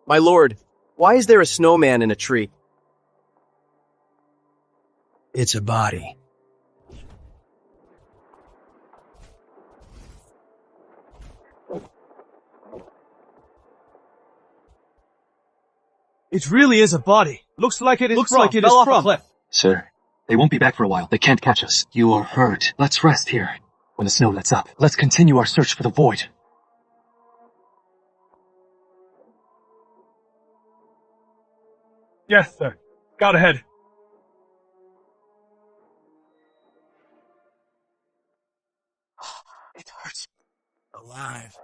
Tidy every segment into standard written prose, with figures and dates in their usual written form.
My lord, why is there a snowman in a tree? It's a body. It really is a body. Looks like it is from a cliff. Sir, they won't be back for a while. They can't catch us. You are hurt. Let's rest here. When the snow lets up, let's continue our search for the void. Yes, sir. Got ahead. It hurts. Alive.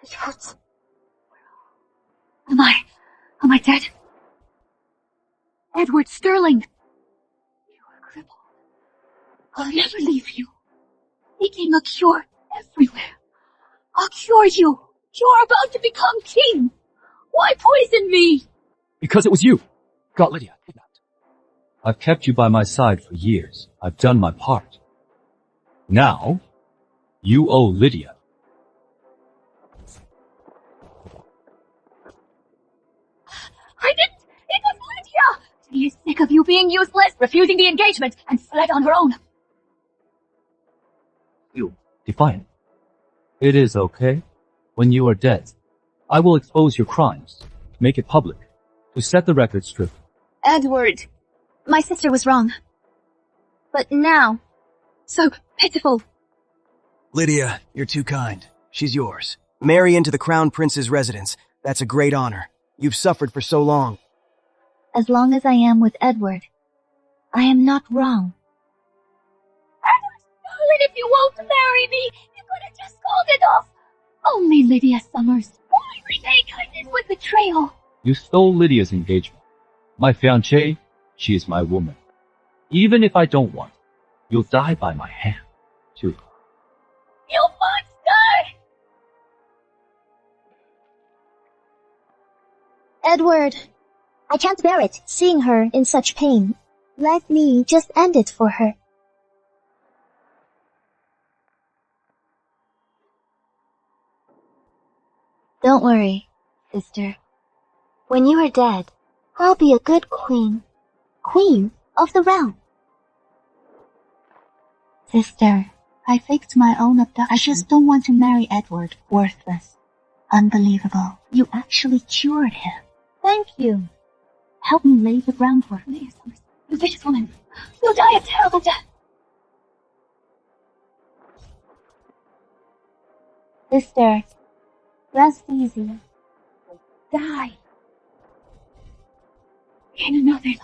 It hurts. Am I dead? Edward Sterling. You are crippled. I'll never leave you. Seeking a cure everywhere. I'll cure you. You're about to become king. Why poison me? Because it was you. Got Lydia kidnapped. I've kept you by my side for years. I've done my part. Now, you owe Lydia. I didn't. It was Lydia. She is sick of you being useless, refusing the engagement, and fled on her own. You, defiant. It is okay. When you are dead, I will expose your crimes, make it public, to set the record straight. Edward, my sister was wrong. But now, so pitiful. Lydia, you're too kind. She's yours. Marry into the Crown Prince's residence. That's a great honor. You've suffered for so long. As long as I am with Edward, I am not wrong. Edward, darling, if you won't marry me, you could have just called it off. Only Lydia Summers. Why repay kindness with betrayal? You stole Lydia's engagement. My fiancée, she is my woman. Even if I don't want, you'll die by my hand, too. You monster! Edward, I can't bear it, seeing her in such pain. Let me just end it for her. Don't worry, sister. When you are dead, I'll be a good queen. Queen of the realm. Sister, I faked my own abduction. I just don't want to marry Edward. Worthless. Unbelievable. You actually cured him. Thank you. Help me lay the groundwork. You vicious woman. You'll die a terrible death. Sister, rest easy. Die. In another life.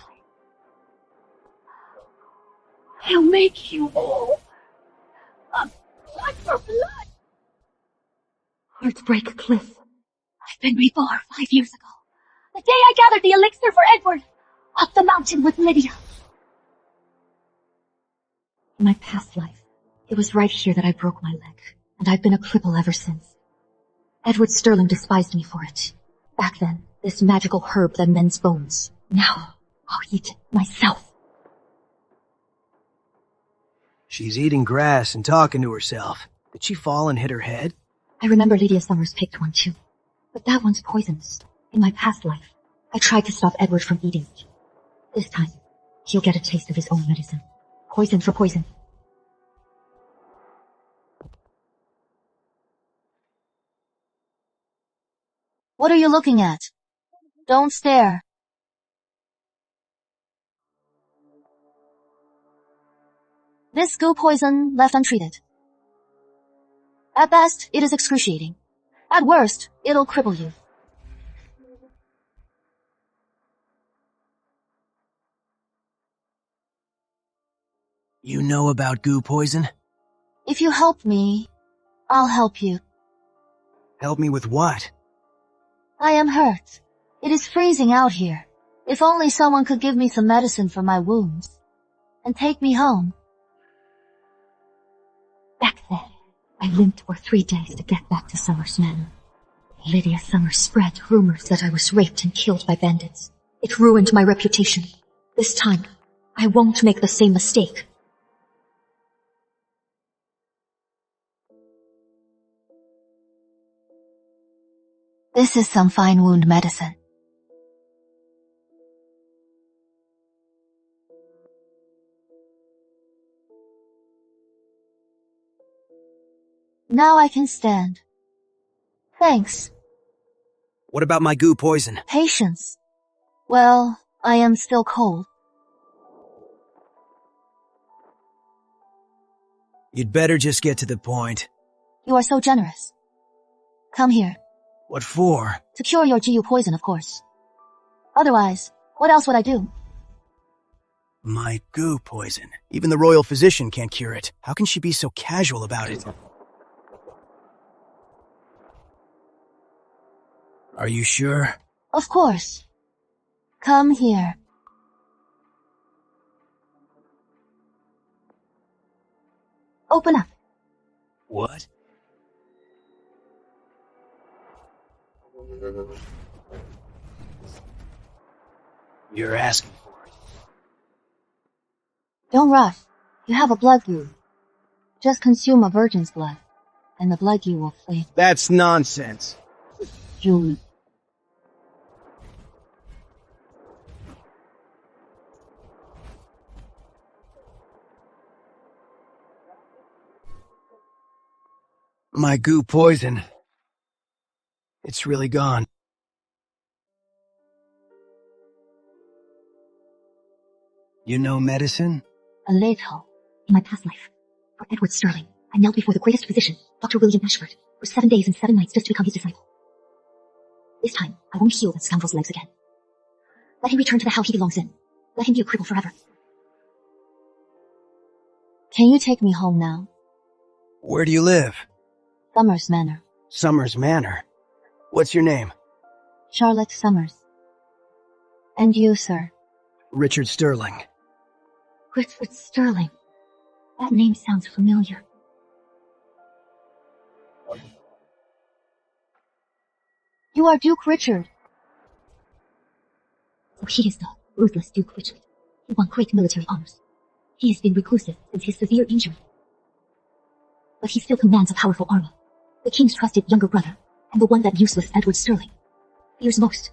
I'll make you all. Blood for blood. Heartbreak Cliff. I've been reborn 5 years ago. The day I gathered the elixir for Edward. Up the mountain with Lydia. In my past life, it was right here that I broke my leg. And I've been a cripple ever since. Edward Sterling despised me for it. Back then, this magical herb that mends bones. Now, I'll eat it myself. She's eating grass and talking to herself. Did she fall and hit her head? I remember Lydia Summers picked one too. But that one's poisonous. In my past life, I tried to stop Edward from eating it. This time, he'll get a taste of his own medicine. Poison for poison. What are you looking at? Don't stare. This goo poison left untreated. At best, it is excruciating. At worst, it'll cripple you. You know about goo poison? If you help me, I'll help you. Help me with what? I am hurt. It is freezing out here. If only someone could give me some medicine for my wounds. And take me home. Back then, I limped for 3 days to get back to Summers Manor. Lydia Summers spread rumors that I was raped and killed by bandits. It ruined my reputation. This time, I won't make the same mistake. This is some fine wound medicine. Now I can stand. Thanks. What about my goo poison? Patience. Well, I am still cold. You'd better just get to the point. You are so generous. Come here. What for? To cure your GU poison, of course. Otherwise, what else would I do? My goo poison. Even the royal physician can't cure it. How can she be so casual about it? Are you sure? Of course. Come here. Open up. What? You're asking for it. Don't rush. You have a blood goo. Just consume a virgin's blood, and the blood goo will flee. That's nonsense. Julie. My goo poison. It's really gone. You know medicine? A little. In my past life, for Edward Sterling, I knelt before the greatest physician, Dr. William Ashford, for 7 days and 7 nights just to become his disciple. This time, I won't heal that scoundrel's legs again. Let him return to the hell he belongs in. Let him be a cripple forever. Can you take me home now? Where do you live? Summers Manor. Summers Manor. What's your name? Charlotte Summers. And you, sir? Richard Sterling. Richard Sterling. That name sounds familiar. You are Duke Richard. So he is the ruthless Duke Richard. He won great military honors. He has been reclusive since his severe injury. But he still commands a powerful army. The king's trusted younger brother, and the one that useless Edward Sterling fears most.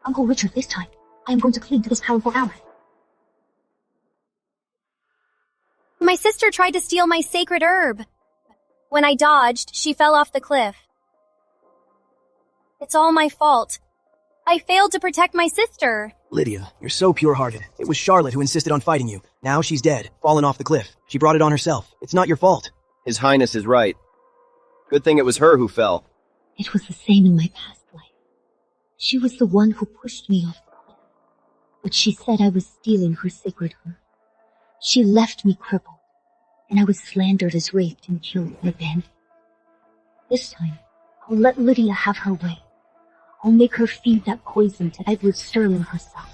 Uncle Richard, this time, I am going to cling to this powerful ally. My sister tried to steal my sacred herb. When I dodged, she fell off the cliff. It's all my fault. I failed to protect my sister. Lydia, you're so pure-hearted. It was Charlotte who insisted on fighting you. Now she's dead, fallen off the cliff. She brought it on herself. It's not your fault. His Highness is right. Good thing it was her who fell. It was the same in my past life. She was the one who pushed me off the cliff. But she said I was stealing her sacred herb. She left me crippled, and I was slandered as raped and killed by bandits. This time, I'll let Lydia have her way. I'll make her feed that poison to Edward Sterling herself.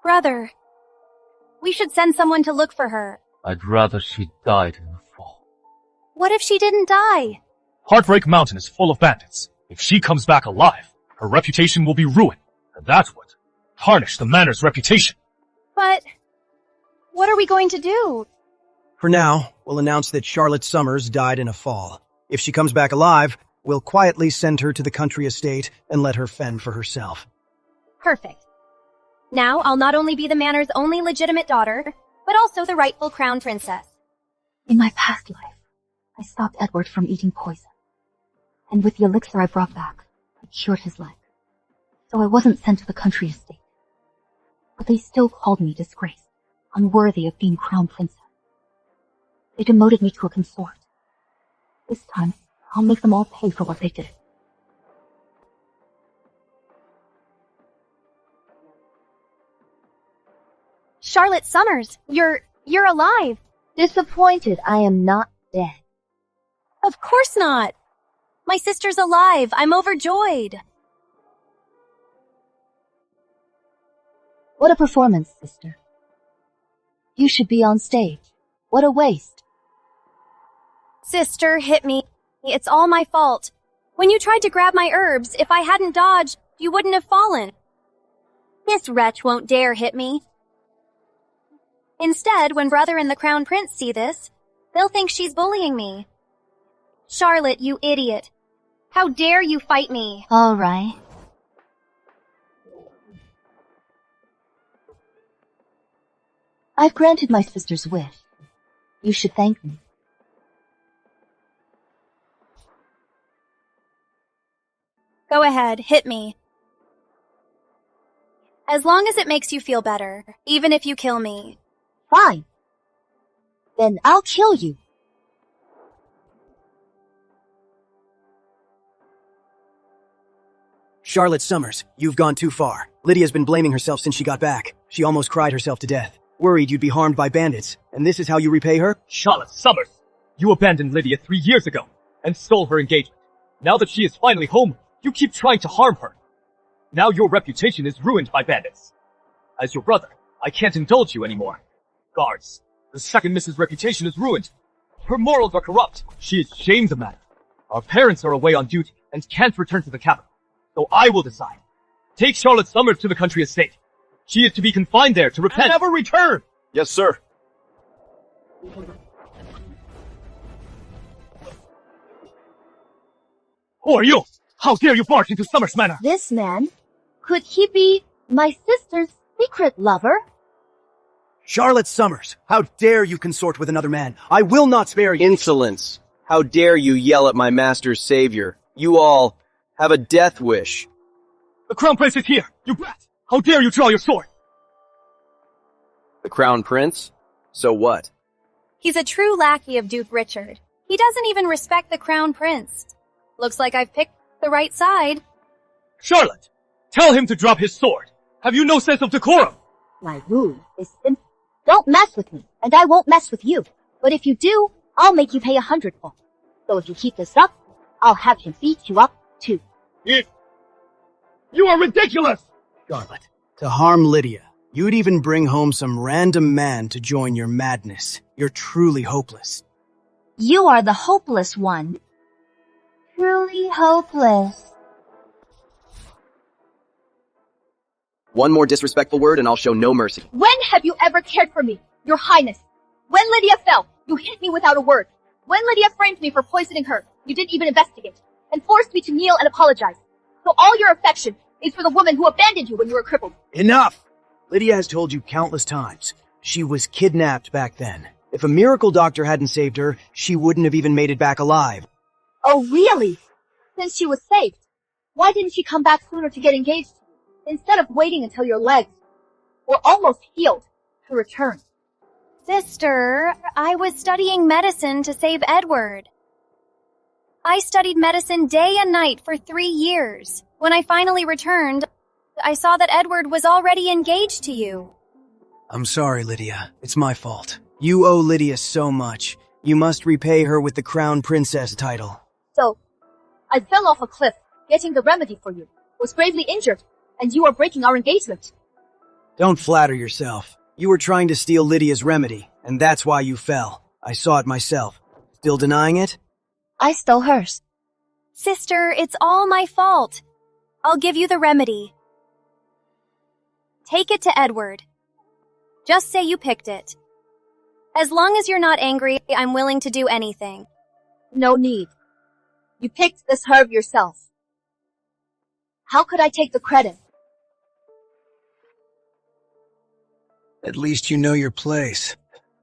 Brother, we should send someone to look for her. I'd rather she died in the fall. What if she didn't die? Heartbreak Mountain is full of bandits. If she comes back alive, her reputation will be ruined, and that would tarnish the manor's reputation. But what are we going to do? For now, we'll announce that Charlotte Summers died in a fall. If she comes back alive, we'll quietly send her to the country estate and let her fend for herself. Perfect. Now I'll not only be the manor's only legitimate daughter, but also the rightful crown princess. In my past life, I stopped Edward from eating poison. And with the elixir I brought back, I cured his leg. So I wasn't sent to the country estate. But they still called me disgraced, unworthy of being crown princess. They demoted me to a consort. This time, I'll make them all pay for what they did. Charlotte Summers, you're alive. Disappointed I am not dead. Of course not. My sister's alive. I'm overjoyed. What a performance, sister. You should be on stage. What a waste. Sister hit me. It's all my fault. When you tried to grab my herbs, if I hadn't dodged, you wouldn't have fallen. This wretch won't dare hit me. Instead, when brother and the crown prince see this, they'll think she's bullying me. Charlotte, you idiot. How dare you fight me? All right. I've granted my sister's wish. You should thank me. Go ahead, hit me. As long as it makes you feel better, even if you kill me. Fine. Then I'll kill you. Charlotte Summers, you've gone too far. Lydia's been blaming herself since she got back. She almost cried herself to death, worried you'd be harmed by bandits. And this is how you repay her? Charlotte Summers! You abandoned Lydia 3 years ago and stole her engagement. Now that she is finally home, you keep trying to harm her. Now your reputation is ruined by bandits. As your brother, I can't indulge you anymore. Guards, the second Mrs. reputation is ruined. Her morals are corrupt. She is shamed the matter. Our parents are away on duty and can't return to the capital. So I will decide. Take Charlotte Summers to the country estate. She is to be confined there to repent. And never return! Yes, sir. Who are you? How dare you barge into Summers Manor? This man? Could he be my sister's secret lover? Charlotte Summers, how dare you consort with another man? I will not spare you. Insolence. How dare you yell at my master's savior? You all have a death wish. The crown prince is here, you brat! How dare you draw your sword? The crown prince? So what? He's a true lackey of Duke Richard. He doesn't even respect the crown prince. Looks like I've picked the right side. Charlotte! Tell him to drop his sword! Have you no sense of decorum? My rule is simple. Don't mess with me, and I won't mess with you. But if you do, I'll make you pay 100-fold. So if you keep this up, I'll have him beat you up, too. You are ridiculous! Charlotte, to harm Lydia, you'd even bring home some random man to join your madness. You're truly hopeless. You are the hopeless one. Truly hopeless. One more disrespectful word and I'll show no mercy. When have you ever cared for me, Your Highness? When Lydia fell, you hit me without a word. When Lydia framed me for poisoning her, you didn't even investigate, and forced me to kneel and apologize. So all your affection is for the woman who abandoned you when you were crippled. Enough! Lydia has told you countless times. She was kidnapped back then. If a miracle doctor hadn't saved her, she wouldn't have even made it back alive. Oh, really? Since she was saved, why didn't she come back sooner to get engaged? Instead of waiting until your legs were almost healed to return. Sister, I was studying medicine to save Edward. I studied medicine day and night for 3 years. When I finally returned, I saw that Edward was already engaged to you. I'm sorry, Lydia. It's my fault. You owe Lydia so much. You must repay her with the crown princess title. So, I fell off a cliff, getting the remedy for you, was gravely injured, and you are breaking our engagement. Don't flatter yourself. You were trying to steal Lydia's remedy, and that's why you fell. I saw it myself. Still denying it? I stole hers. Sister, it's all my fault. I'll give you the remedy. Take it to Edward. Just say you picked it. As long as you're not angry, I'm willing to do anything. No need. You picked this herb yourself. How could I take the credit? At least you know your place.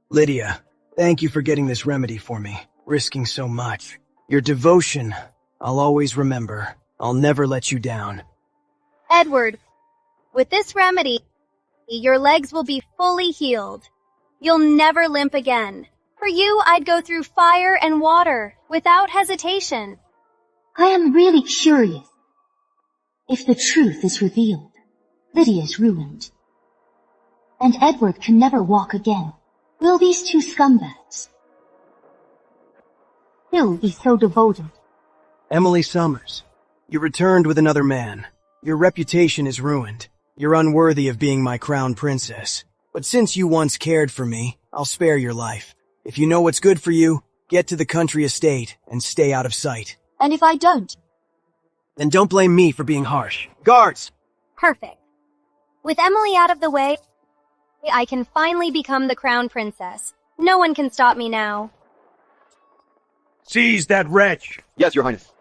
Lydia, thank you for getting this remedy for me, risking so much. Your devotion, I'll always remember. I'll never let you down. Edward, with this remedy, your legs will be fully healed. You'll never limp again. For you, I'd go through fire and water, without hesitation. I am really curious. If the truth is revealed, Lydia's ruined. And Edward can never walk again. Will these two scumbags still be so devoted? Emily Summers, you returned with another man. Your reputation is ruined. You're unworthy of being my crown princess. But since you once cared for me, I'll spare your life. If you know what's good for you, get to the country estate and stay out of sight. And if I don't? Then don't blame me for being harsh. Guards! Perfect. With Emily out of the way, I can finally become the crown princess. No one can stop me now. Seize that wretch! Yes, Your Highness.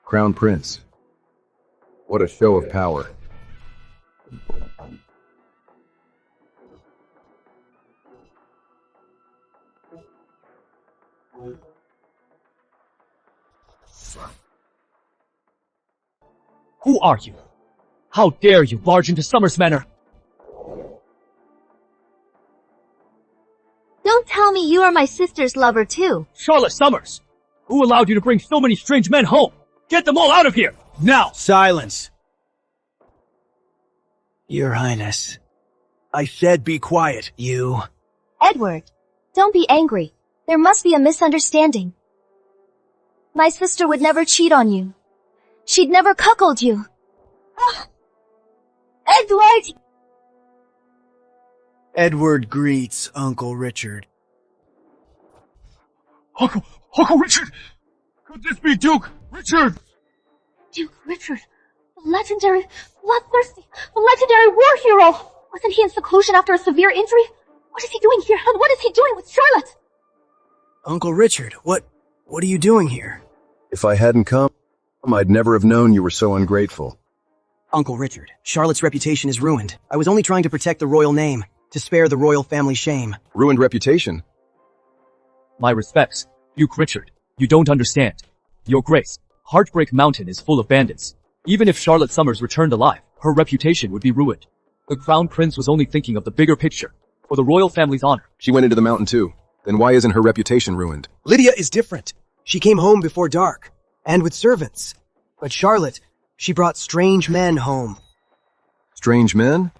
Crown Prince. What a show of power. Who are you? How dare you barge into Summer's Manor? Don't tell me you are my sister's lover too. Charlotte Summers! Who allowed you to bring so many strange men home? Get them all out of here! Now! Silence. Your Highness. I said be quiet, you. Edward, don't be angry. There must be a misunderstanding. My sister would never cheat on you. She'd never cuckold you. Edward! Edward greets Uncle Richard. Uncle Richard! Could this be Duke Richard? Duke Richard, the legendary, bloodthirsty, the legendary war hero! Wasn't he in seclusion after a severe injury? What is he doing here, and what is he doing with Charlotte? Uncle Richard, what are you doing here? If I hadn't come, I'd never have known you were so ungrateful. Uncle Richard, Charlotte's reputation is ruined. I was only trying to protect the royal name, to spare the royal family shame. Ruined reputation? My respects, Duke Richard. You don't understand. Your Grace, Heartbreak Mountain is full of bandits. Even if Charlotte Summers returned alive, her reputation would be ruined. The Crown Prince was only thinking of the bigger picture, for the royal family's honor. She went into the mountain too. Then why isn't her reputation ruined? Lydia is different. She came home before dark, and with servants. But Charlotte, she brought strange men home. Strange men?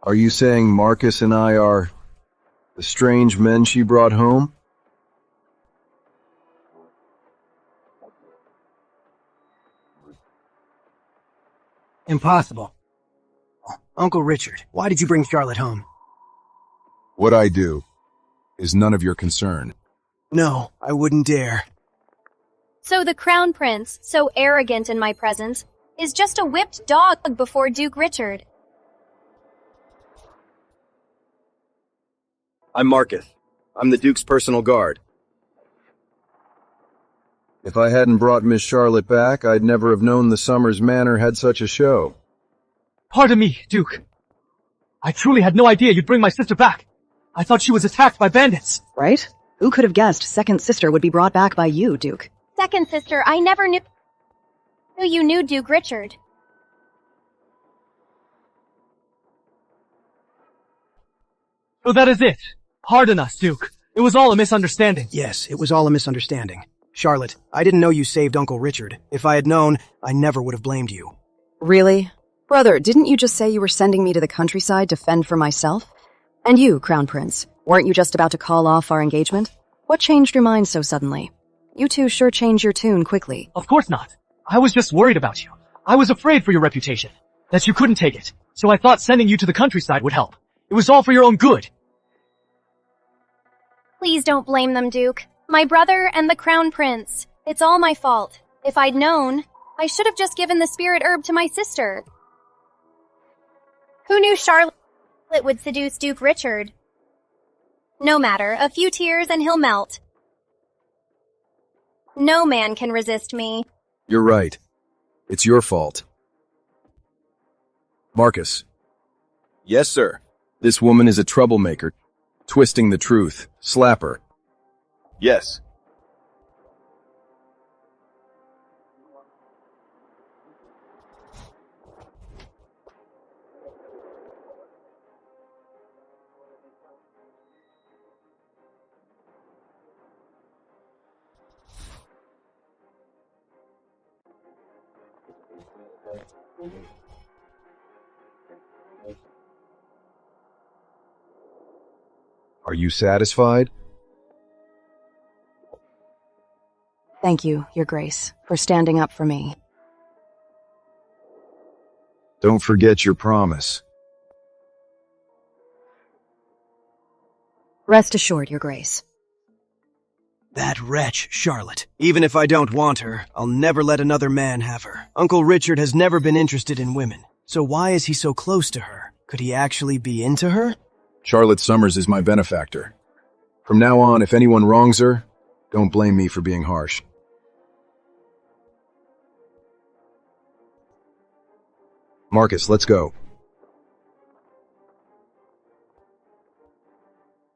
Are you saying Marcus and I are the strange men she brought home? Impossible. Uncle Richard, why did you bring Charlotte home? What I do is none of your concern. No, I wouldn't dare. So the Crown Prince, so arrogant in my presence, is just a whipped dog before Duke Richard. I'm Marcus. I'm the Duke's personal guard. If I hadn't brought Miss Charlotte back, I'd never have known the Summers Manor had such a show. Pardon me, Duke. I truly had no idea you'd bring my sister back. I thought she was attacked by bandits. Right? Who could have guessed second sister would be brought back by you, Duke? Second sister, I never knew you knew Duke Richard. So that is it. Pardon us, Duke. It was all a misunderstanding. Yes, it was all a misunderstanding. Charlotte, I didn't know you saved Uncle Richard. If I had known, I never would have blamed you. Really? Brother, didn't you just say you were sending me to the countryside to fend for myself? And you, Crown Prince, weren't you just about to call off our engagement? What changed your mind so suddenly? You two sure changed your tune quickly. Of course not. I was just worried about you. I was afraid for your reputation, that you couldn't take it. So I thought sending you to the countryside would help. It was all for your own good. Please don't blame them, Duke. My brother and the Crown Prince. It's all my fault. If I'd known, I should have just given the spirit herb to my sister. Who knew Charlotte would seduce Duke Richard? No matter, a few tears and he'll melt. No man can resist me. You're right. It's your fault. Marcus. Yes, sir. This woman is a troublemaker. Twisting the truth. Slap her. Yes. Are you satisfied? Thank you, Your Grace, for standing up for me. Don't forget your promise. Rest assured, Your Grace. That wretch, Charlotte. Even if I don't want her, I'll never let another man have her. Uncle Richard has never been interested in women. So why is he so close to her? Could he actually be into her? Charlotte Summers is my benefactor. From now on, if anyone wrongs her, don't blame me for being harsh. Marcus, let's go.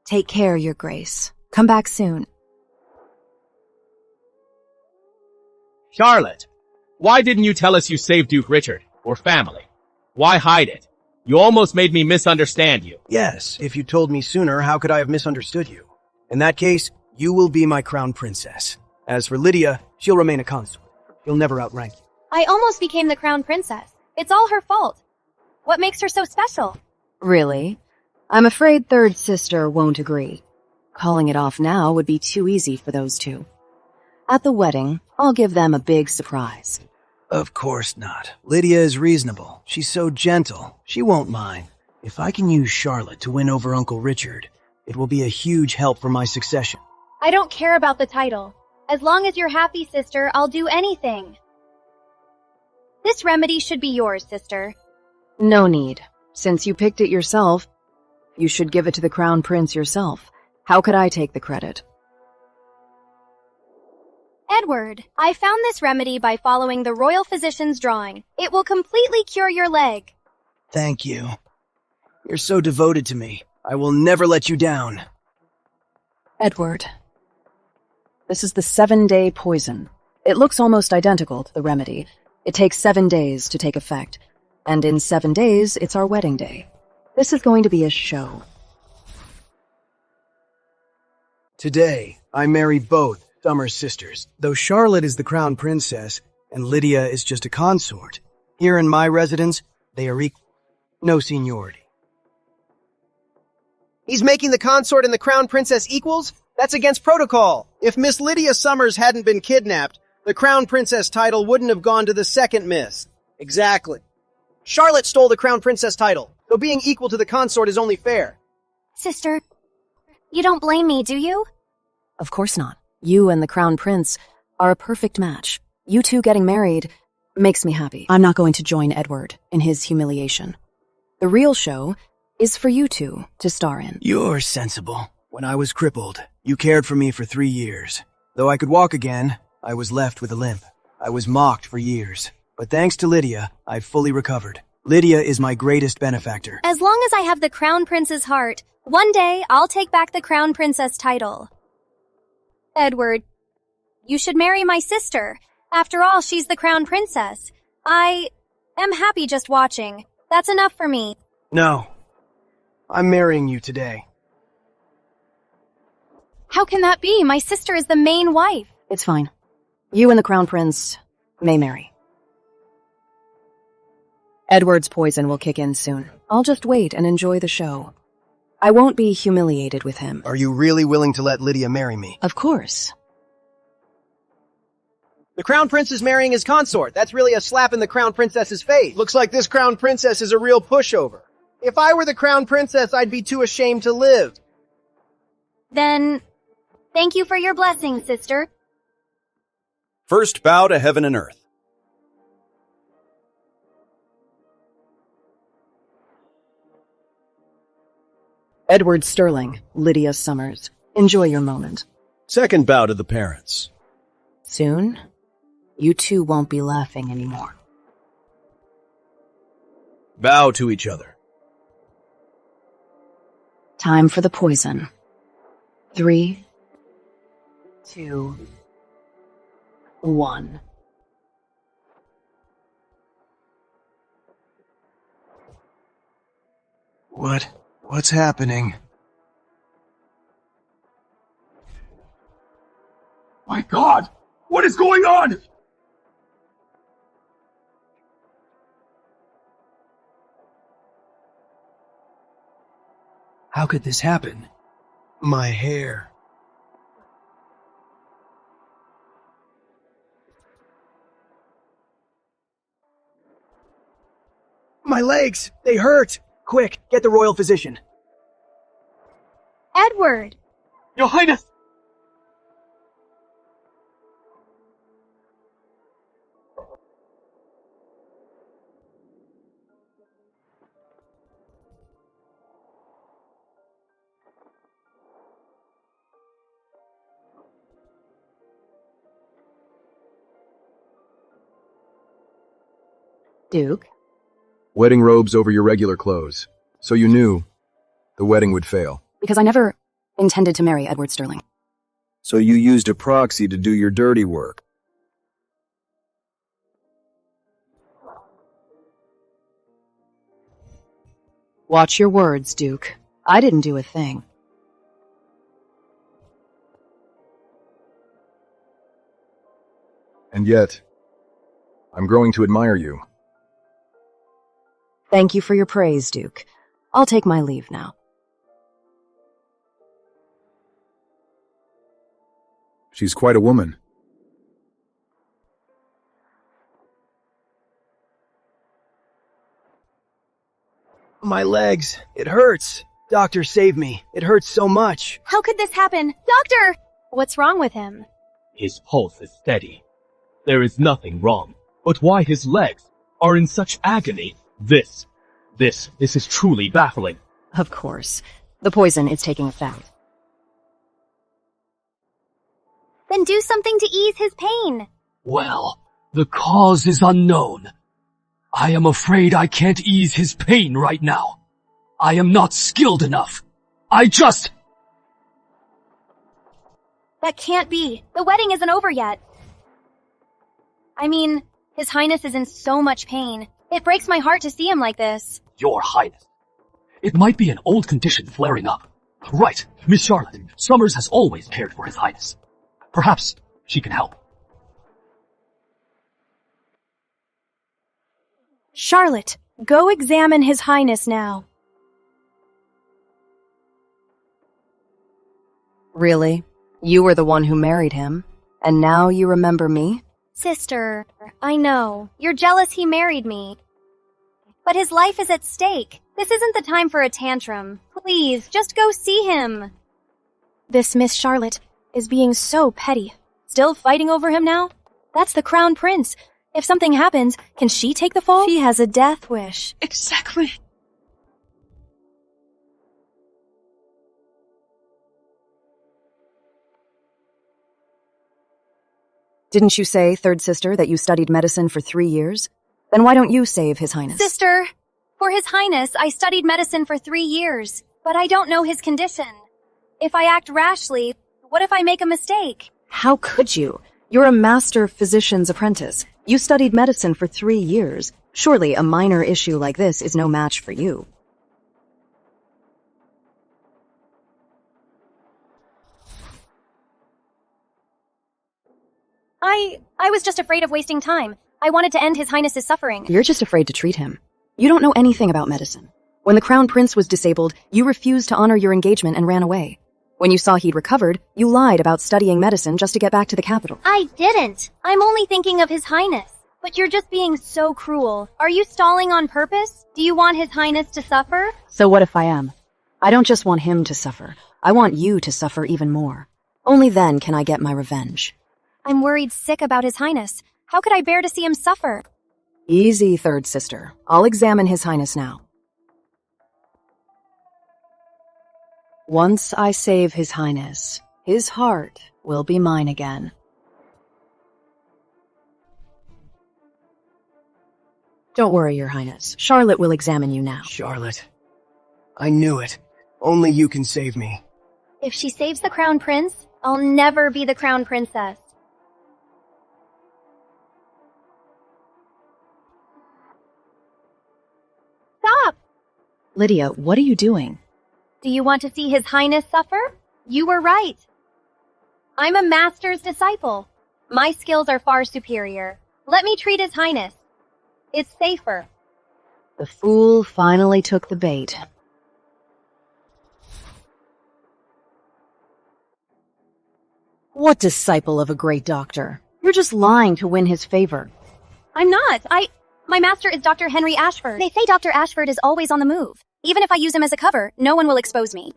Take care, Your Grace. Come back soon. Charlotte, why didn't you tell us you saved Duke Richard, or family? Why hide it? You almost made me misunderstand you. Yes, if you told me sooner, how could I have misunderstood you? In that case, you will be my crown princess. As for Lydia, she'll remain a consort. She'll never outrank you. I almost became the crown princess. It's all her fault. What makes her so special? Really? I'm afraid third sister won't agree. Calling it off now would be too easy for those two. At the wedding, I'll give them a big surprise. Of course not. Lydia is reasonable. She's so gentle. She won't mind. If I can use Charlotte to win over Uncle Richard, it will be a huge help for my succession. I don't care about the title. As long as you're happy, sister, I'll do anything. This remedy should be yours, sister. No need. Since you picked it yourself, you should give it to the crown prince yourself. How could I take the credit? Edward, I found this remedy by following the royal physician's drawing. It will completely cure your leg. Thank you. You're so devoted to me. I will never let you down. Edward. This is the 7-day poison. It looks almost identical to the remedy. It takes 7 days to take effect. And in 7 days, it's our wedding day. This is going to be a show. Today, I marry both Summers sisters, though Charlotte is the crown princess and Lydia is just a consort. Here in my residence, they are equal. No seniority. He's making the consort and the crown princess equals? That's against protocol. If Miss Lydia Summers hadn't been kidnapped, the crown princess title wouldn't have gone to the second miss. Exactly. Charlotte stole the crown princess title, so being equal to the consort is only fair. Sister, you don't blame me, do you? Of course not. You and the crown prince are a perfect match. You two getting married makes me happy. I'm not going to join Edward in his humiliation. The real show is for you two to star in. You're sensible. When I was crippled, you cared for me for 3 years. Though I could walk again, I was left with a limp. I was mocked for years. But thanks to Lydia, I've fully recovered. Lydia is my greatest benefactor. As long as I have the crown prince's heart, one day I'll take back the crown princess title. Edward, you should marry my sister. After all, she's the crown princess. I am happy just watching. That's enough for me. No. I'm marrying you today. How can that be? My sister is the main wife. It's fine. You and the crown prince may marry. Edward's poison will kick in soon. I'll just wait and enjoy the show. I won't be humiliated with him. Are you really willing to let Lydia marry me? Of course. The crown prince is marrying his consort. That's really a slap in the crown princess's face. Looks like this crown princess is a real pushover. If I were the crown princess, I'd be too ashamed to live. Then, thank you for your blessing, sister. First bow to heaven and earth. Edward Sterling, Lydia Summers. Enjoy your moment. Second bow to the parents. Soon, you two won't be laughing anymore. Bow to each other. Time for the poison. 3, 2, 1. What's happening? My God! What is going on? How could this happen? My hair. My legs! They hurt! Quick, get the royal physician. Edward! Your Highness! Duke? Wedding robes over your regular clothes. So you knew the wedding would fail. Because I never intended to marry Edward Sterling. So you used a proxy to do your dirty work. Watch your words, Duke. I didn't do a thing. And yet, I'm growing to admire you. Thank you for your praise, Duke. I'll take my leave now. She's quite a woman. My legs. It hurts. Doctor, save me. It hurts so much. How could this happen? Doctor! What's wrong with him? His pulse is steady. There is nothing wrong. But why his legs are in such agony? This is truly baffling. Of course. The poison is taking effect. Then do something to ease his pain. Well, the cause is unknown. I am afraid I can't ease his pain right now. I am not skilled enough. That can't be. The wedding isn't over yet. I mean, His Highness is in so much pain. It breaks my heart to see him like this. Your Highness. It might be an old condition flaring up. Right, Miss Charlotte. Summers has always cared for His Highness. Perhaps she can help. Charlotte, go examine His Highness now. Really? You were the one who married him, and now you remember me? Sister, I know. You're jealous he married me. But his life is at stake. This isn't the time for a tantrum. Please, just go see him. This Miss Charlotte is being so petty. Still fighting over him now? That's the Crown Prince. If something happens, can she take the fall? She has a death wish. Exactly. Didn't you say, third sister, that you studied medicine for 3 years? Then why don't you save His Highness? Sister, for His Highness, I studied medicine for 3 years, but I don't know his condition. If I act rashly, what if I make a mistake? How could you? You're a master physician's apprentice. You studied medicine for 3 years. Surely a minor issue like this is no match for you. I was just afraid of wasting time. I wanted to end His Highness's suffering. You're just afraid to treat him. You don't know anything about medicine. When the Crown Prince was disabled, you refused to honor your engagement and ran away. When you saw he'd recovered, you lied about studying medicine just to get back to the capital. I didn't. I'm only thinking of His Highness. But you're just being so cruel. Are you stalling on purpose? Do you want His Highness to suffer? So what if I am? I don't just want him to suffer. I want you to suffer even more. Only then can I get my revenge. I'm worried sick about His Highness. How could I bear to see him suffer? Easy, third sister. I'll examine His Highness now. Once I save His Highness, his heart will be mine again. Don't worry, Your Highness. Charlotte will examine you now. Charlotte. I knew it. Only you can save me. If she saves the Crown Prince, I'll never be the Crown Princess. Stop! Lydia, what are you doing? Do you want to see His Highness suffer? You were right. I'm a master's disciple. My skills are far superior. Let me treat His Highness. It's safer. The fool finally took the bait. What disciple of a great doctor? You're just lying to win his favor. I'm not. My master is Dr. Henry Ashford. They say Dr. Ashford is always on the move. Even if I use him as a cover, no one will expose me.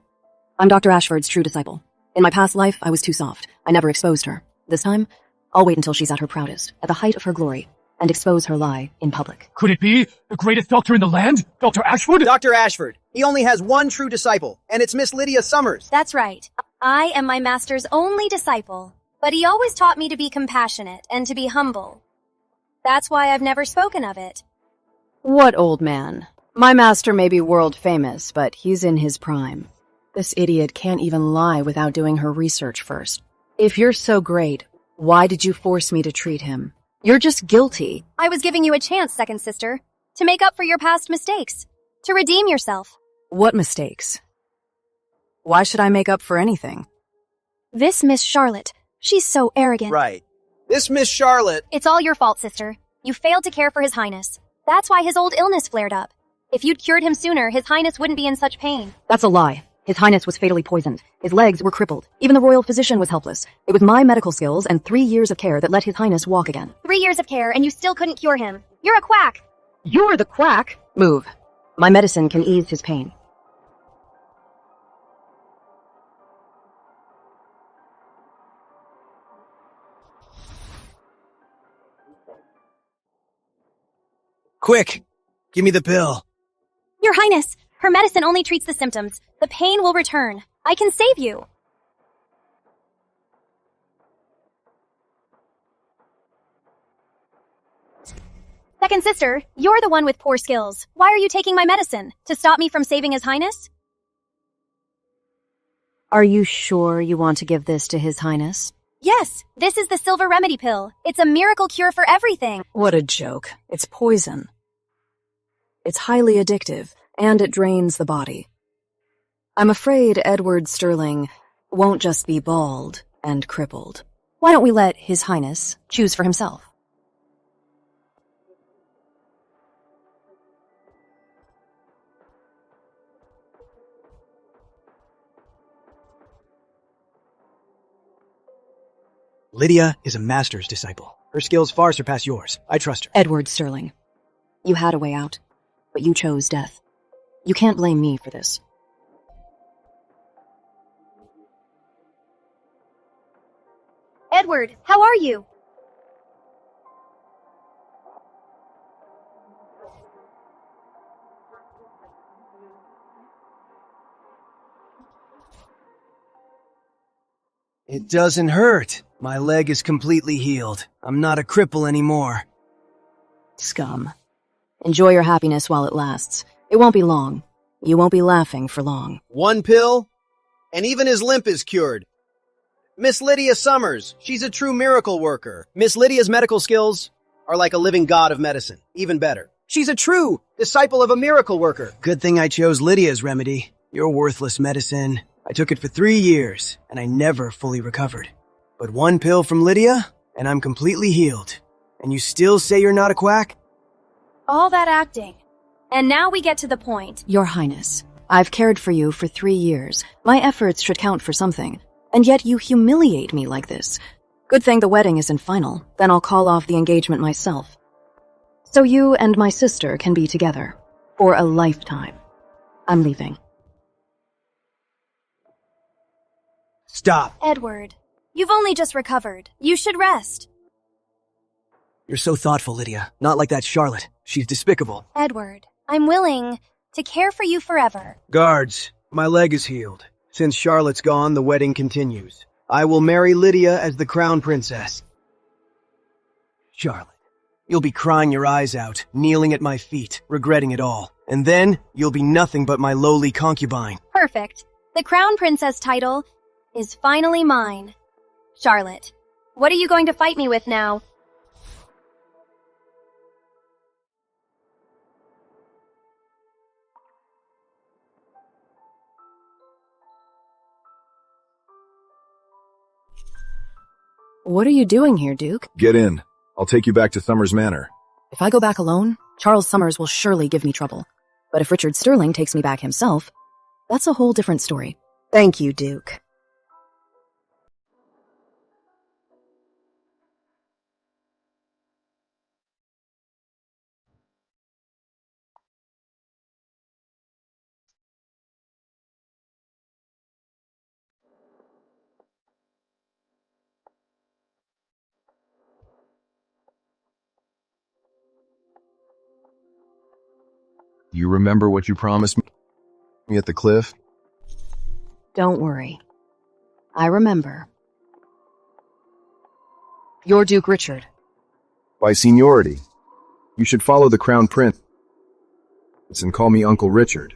I'm Dr. Ashford's true disciple. In my past life, I was too soft. I never exposed her. This time, I'll wait until she's at her proudest, at the height of her glory, and expose her lie in public. Could it be the greatest doctor in the land? Dr. Ashford? Dr. Ashford. He only has one true disciple, and it's Miss Lydia Summers. That's right. I am my master's only disciple. But he always taught me to be compassionate and to be humble. That's why I've never spoken of it. What old man? My master may be world famous, but he's in his prime. This idiot can't even lie without doing her research first. If you're so great, why did you force me to treat him? You're just guilty. I was giving you a chance, second sister, to make up for your past mistakes, to redeem yourself. What mistakes? Why should I make up for anything? This Miss Charlotte, she's so arrogant. Right. This Miss Charlotte... It's all your fault, sister. You failed to care for His Highness. That's why his old illness flared up. If you'd cured him sooner, His Highness wouldn't be in such pain. That's a lie. His Highness was fatally poisoned. His legs were crippled. Even the royal physician was helpless. It was my medical skills and 3 years of care that let His Highness walk again. 3 years of care and you still couldn't cure him. You're a quack. You're the quack. Move. My medicine can ease his pain. Quick! Give me the pill. Your Highness, her medicine only treats the symptoms. The pain will return. I can save you. Second sister, you're the one with poor skills. Why are you taking my medicine? To stop me from saving His Highness? Are you sure you want to give this to His Highness? Yes, this is the silver remedy pill. It's a miracle cure for everything. What a joke. It's poison. It's highly addictive, and it drains the body. I'm afraid Edward Sterling won't just be bald and crippled. Why don't we let His Highness choose for himself? Lydia is a master's disciple. Her skills far surpass yours. I trust her. Edward Sterling, you had a way out, but you chose death. You can't blame me for this. Edward, how are you? It doesn't hurt. My leg is completely healed. I'm not a cripple anymore. Scum. Enjoy your happiness while it lasts. It won't be long. You won't be laughing for long. 1 pill, and even his limp is cured. Miss Lydia Summers, she's a true miracle worker. Miss Lydia's medical skills are like a living god of medicine. Even better. She's a true disciple of a miracle worker. Good thing I chose Lydia's remedy. Your worthless medicine. I took it for 3 years, and I never fully recovered. But 1 pill from Lydia, and I'm completely healed. And you still say you're not a quack? All that acting. And now we get to the point. Your Highness, I've cared for you for 3 years. My efforts should count for something. And yet you humiliate me like this. Good thing the wedding isn't final. Then I'll call off the engagement myself. So you and my sister can be together. For a lifetime. I'm leaving. Stop. Edward, you've only just recovered. You should rest. You're so thoughtful, Lydia. Not like that Charlotte. She's despicable. Edward, I'm willing to care for you forever. Guards, my leg is healed. Since Charlotte's gone, the wedding continues. I will marry Lydia as the crown princess. Charlotte, you'll be crying your eyes out, kneeling at my feet, regretting it all. And then, you'll be nothing but my lowly concubine. Perfect. The crown princess title is finally mine. Charlotte, what are you going to fight me with now? What are you doing here, Duke? Get in. I'll take you back to Summers Manor. If I go back alone, Charles Summers will surely give me trouble. But if Richard Sterling takes me back himself, that's a whole different story. Thank you, Duke. You remember what you promised me at the cliff? Don't worry. I remember. You're Duke Richard. By seniority. You should follow the crown prince And call me Uncle Richard.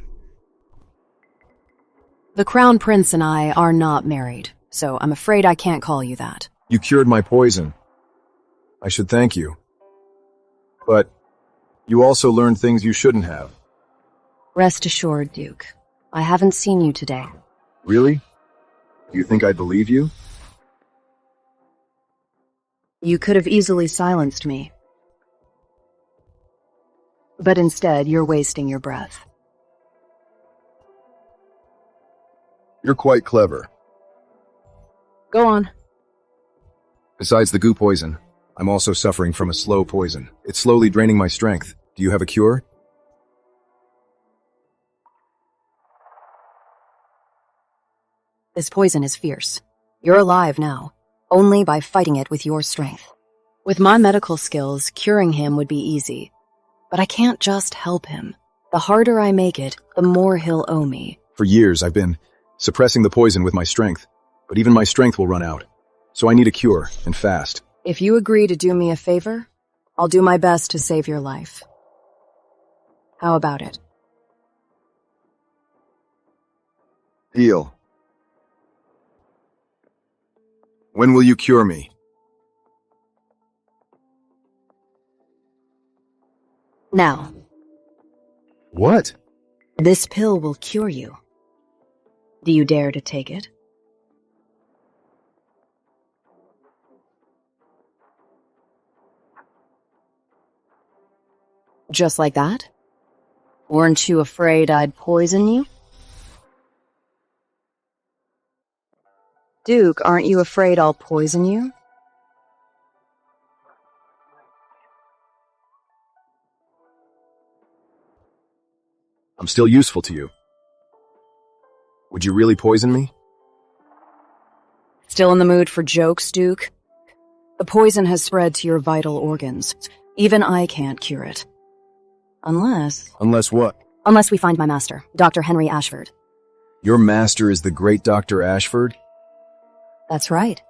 The Crown Prince and I are not married, so I'm afraid I can't call you that. You cured my poison. I should thank you. But you also learned things you shouldn't have. Rest assured, Duke. I haven't seen you today. Really? Do you think I'd believe you? You could have easily silenced me. But instead, you're wasting your breath. You're quite clever. Go on. Besides the goo poison, I'm also suffering from a slow poison. It's slowly draining my strength. Do you have a cure? This poison is fierce. You're alive now, only by fighting it with your strength. With my medical skills, curing him would be easy. But I can't just help him. The harder I make it, the more he'll owe me. For years, I've been suppressing the poison with my strength, but even my strength will run out. So I need a cure, and fast. If you agree to do me a favor, I'll do my best to save your life. How about it? Deal. When will you cure me? Now. What? This pill will cure you. Do you dare to take it? Just like that? Weren't you afraid I'd poison you? Duke, aren't you afraid I'll poison you? I'm still useful to you. Would you really poison me? Still in the mood for jokes, Duke? The poison has spread to your vital organs. Even I can't cure it. Unless... Unless what? Unless we find my master, Dr. Henry Ashford. Your master is the great Dr. Ashford? That's right.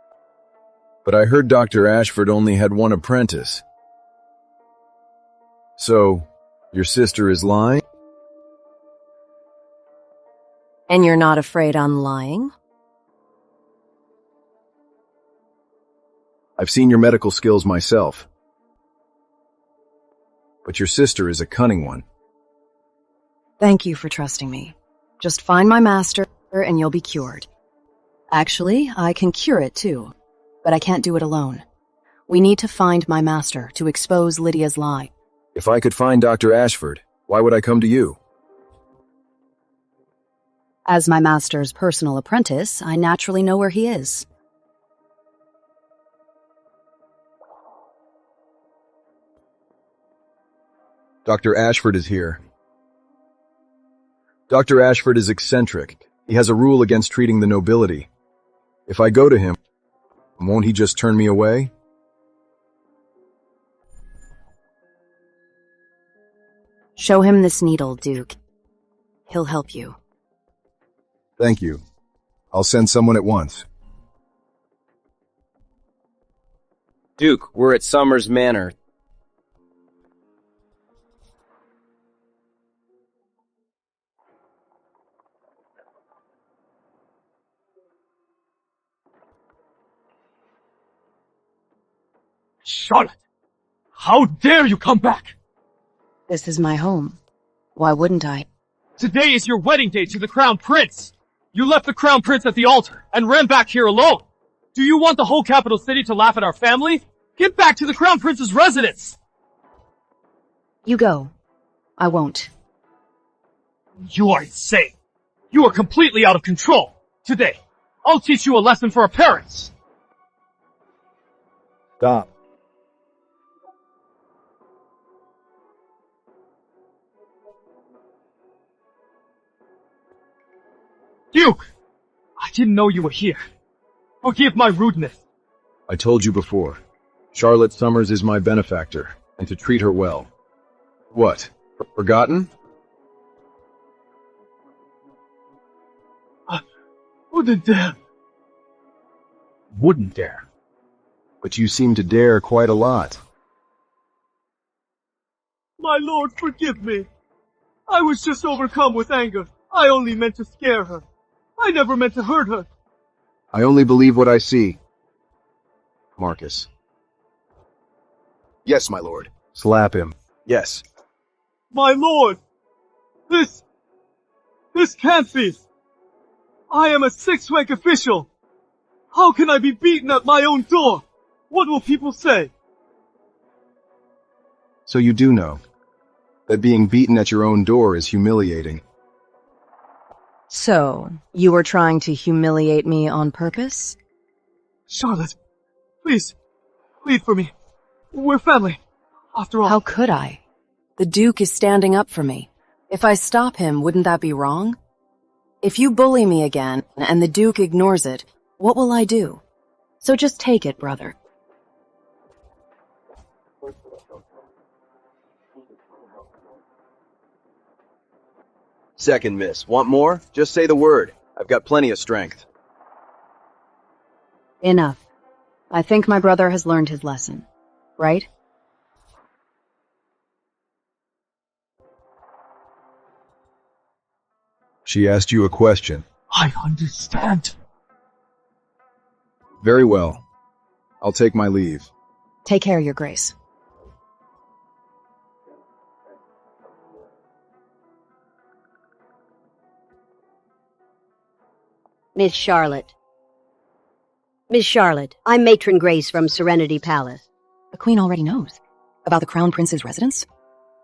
But I heard Dr. Ashford only had one apprentice. So, your sister is lying? And you're not afraid I'm lying? I've seen your medical skills myself. But your sister is a cunning one. Thank you for trusting me. Just find my master and you'll be cured. Actually, I can cure it too, but I can't do it alone. We need to find my master to expose Lydia's lie. If I could find Dr. Ashford, why would I come to you? As my master's personal apprentice, I naturally know where he is. Dr. Ashford is here. Dr. Ashford is eccentric. He has a rule against treating the nobility. If I go to him, won't he just turn me away? Show him this needle, Duke. He'll help you. Thank you. I'll send someone at once. Duke, we're at Summers Manor. Charlotte! How dare you come back! This is my home. Why wouldn't I? Today is your wedding day to the Crown Prince! You left the Crown Prince at the altar and ran back here alone! Do you want the whole capital city to laugh at our family? Get back to the Crown Prince's residence! You go. I won't. You are insane! You are completely out of control! Today, I'll teach you a lesson for our parents! Stop. Duke! I didn't know you were here. Forgive my rudeness. I told you before. Charlotte Summers is my benefactor, and to treat her well. What? Forgotten? Wouldn't dare. Wouldn't dare. But you seem to dare quite a lot. My lord, forgive me. I was just overcome with anger. I only meant to scare her. I never meant to hurt her. I only believe what I see. Marcus. Yes, my lord. Slap him. Yes. My lord! This can't be! I am a 6th-rank official! How can I be beaten at my own door? What will people say? So you do know that being beaten at your own door is humiliating. So, you were trying to humiliate me on purpose? Charlotte, please, plead for me. We're family, after all. How could I? The Duke is standing up for me. If I stop him, wouldn't that be wrong? If you bully me again, and the Duke ignores it, what will I do? So just take it, brother. Second miss. Want more? Just say the word. I've got plenty of strength. Enough. I think my brother has learned his lesson. Right? She asked you a question. I understand. Very well. I'll take my leave. Take care, Your Grace. Miss Charlotte. Miss Charlotte, I'm Matron Grace from Serenity Palace. The Queen already knows. About the Crown Prince's residence?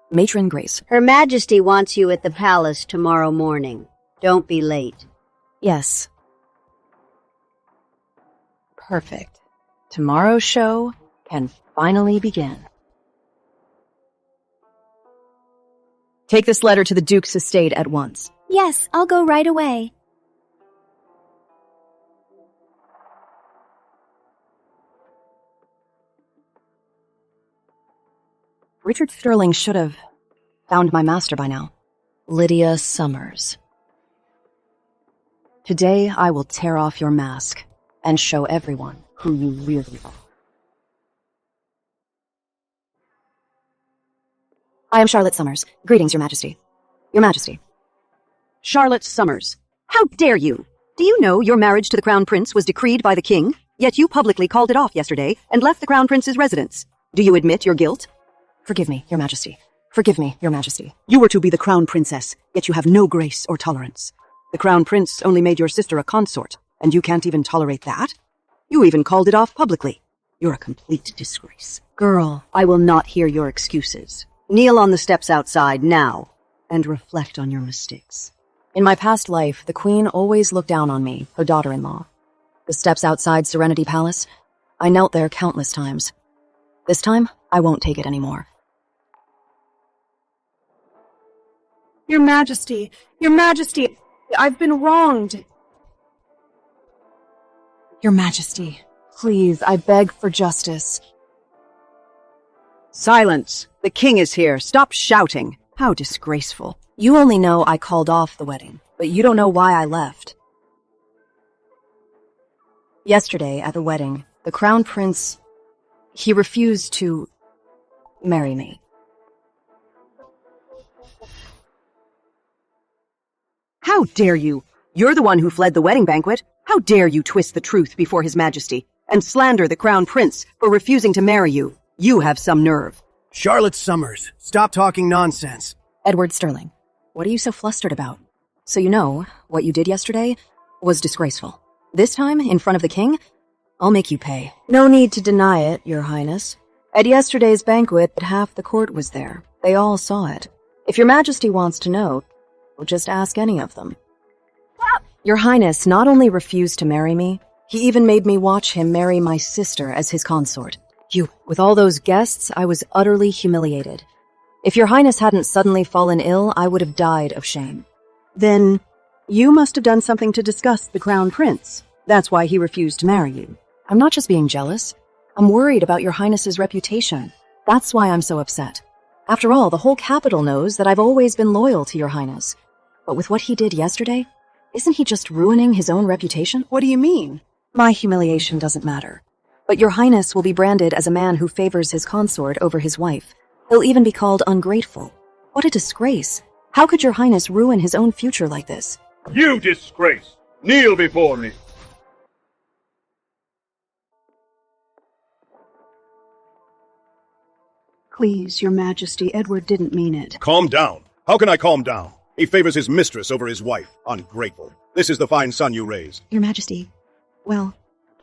Matron Grace. Her Majesty wants you at the palace tomorrow morning. Don't be late. Yes. Perfect. Tomorrow's show can finally begin. Take this letter to the Duke's estate at once. Yes, I'll go right away. Richard Sterling should have found my master by now. Lydia Summers. Today I will tear off your mask and show everyone who you really are. I am Charlotte Summers. Greetings, Your Majesty. Your Majesty. Charlotte Summers. How dare you? Do you know your marriage to the Crown Prince was decreed by the King, yet you publicly called it off yesterday and left the Crown Prince's residence? Do you admit your guilt? Forgive me, Your Majesty. Forgive me, Your Majesty. You were to be the Crown Princess, yet you have no grace or tolerance. The Crown Prince only made your sister a consort, and you can't even tolerate that? You even called it off publicly. You're a complete disgrace. Girl, I will not hear your excuses. Kneel on the steps outside now, and reflect on your mistakes. in my past life, the Queen always looked down on me, her daughter-in-law. The steps outside Serenity Palace, I knelt there countless times. This time, I won't take it anymore. Your Majesty, I've been wronged. Your Majesty, please, I beg for justice. Silence! The king is here. Stop shouting. How disgraceful. You only know I called off the wedding, but you don't know why I left. Yesterday, at the wedding, the Crown Prince, he refused to marry me. How dare you? You're the one who fled the wedding banquet. How dare you twist the truth before His Majesty and slander the Crown Prince for refusing to marry you? You have some nerve. Charlotte Summers, stop talking nonsense. Edward Sterling, what are you so flustered about? So you know, what you did yesterday was disgraceful. This time, in front of the king, I'll make you pay. No need to deny it, Your Highness. At yesterday's banquet, half the court was there. They all saw it. If Your Majesty wants to know, we'll just ask any of them. Your Highness not only refused to marry me, he even made me watch him marry my sister as his consort. With all those guests, I was utterly humiliated. If Your Highness hadn't suddenly fallen ill, I would have died of shame. Then, you must have done something to disgust the Crown Prince. That's why he refused to marry you. I'm not just being jealous. I'm worried about Your Highness's reputation. That's why I'm so upset. After all, the whole capital knows that I've always been loyal to Your Highness. But with what he did yesterday, isn't he just ruining his own reputation? What do you mean? My humiliation doesn't matter. But Your Highness will be branded as a man who favors his consort over his wife. He'll even be called ungrateful. What a disgrace. How could your highness ruin his own future like this? You disgrace! Kneel before me! Please, your majesty, Edward didn't mean it. Calm down. How can I calm down? He favors his mistress over his wife. Ungrateful. This is the fine son you raised. Your majesty, well,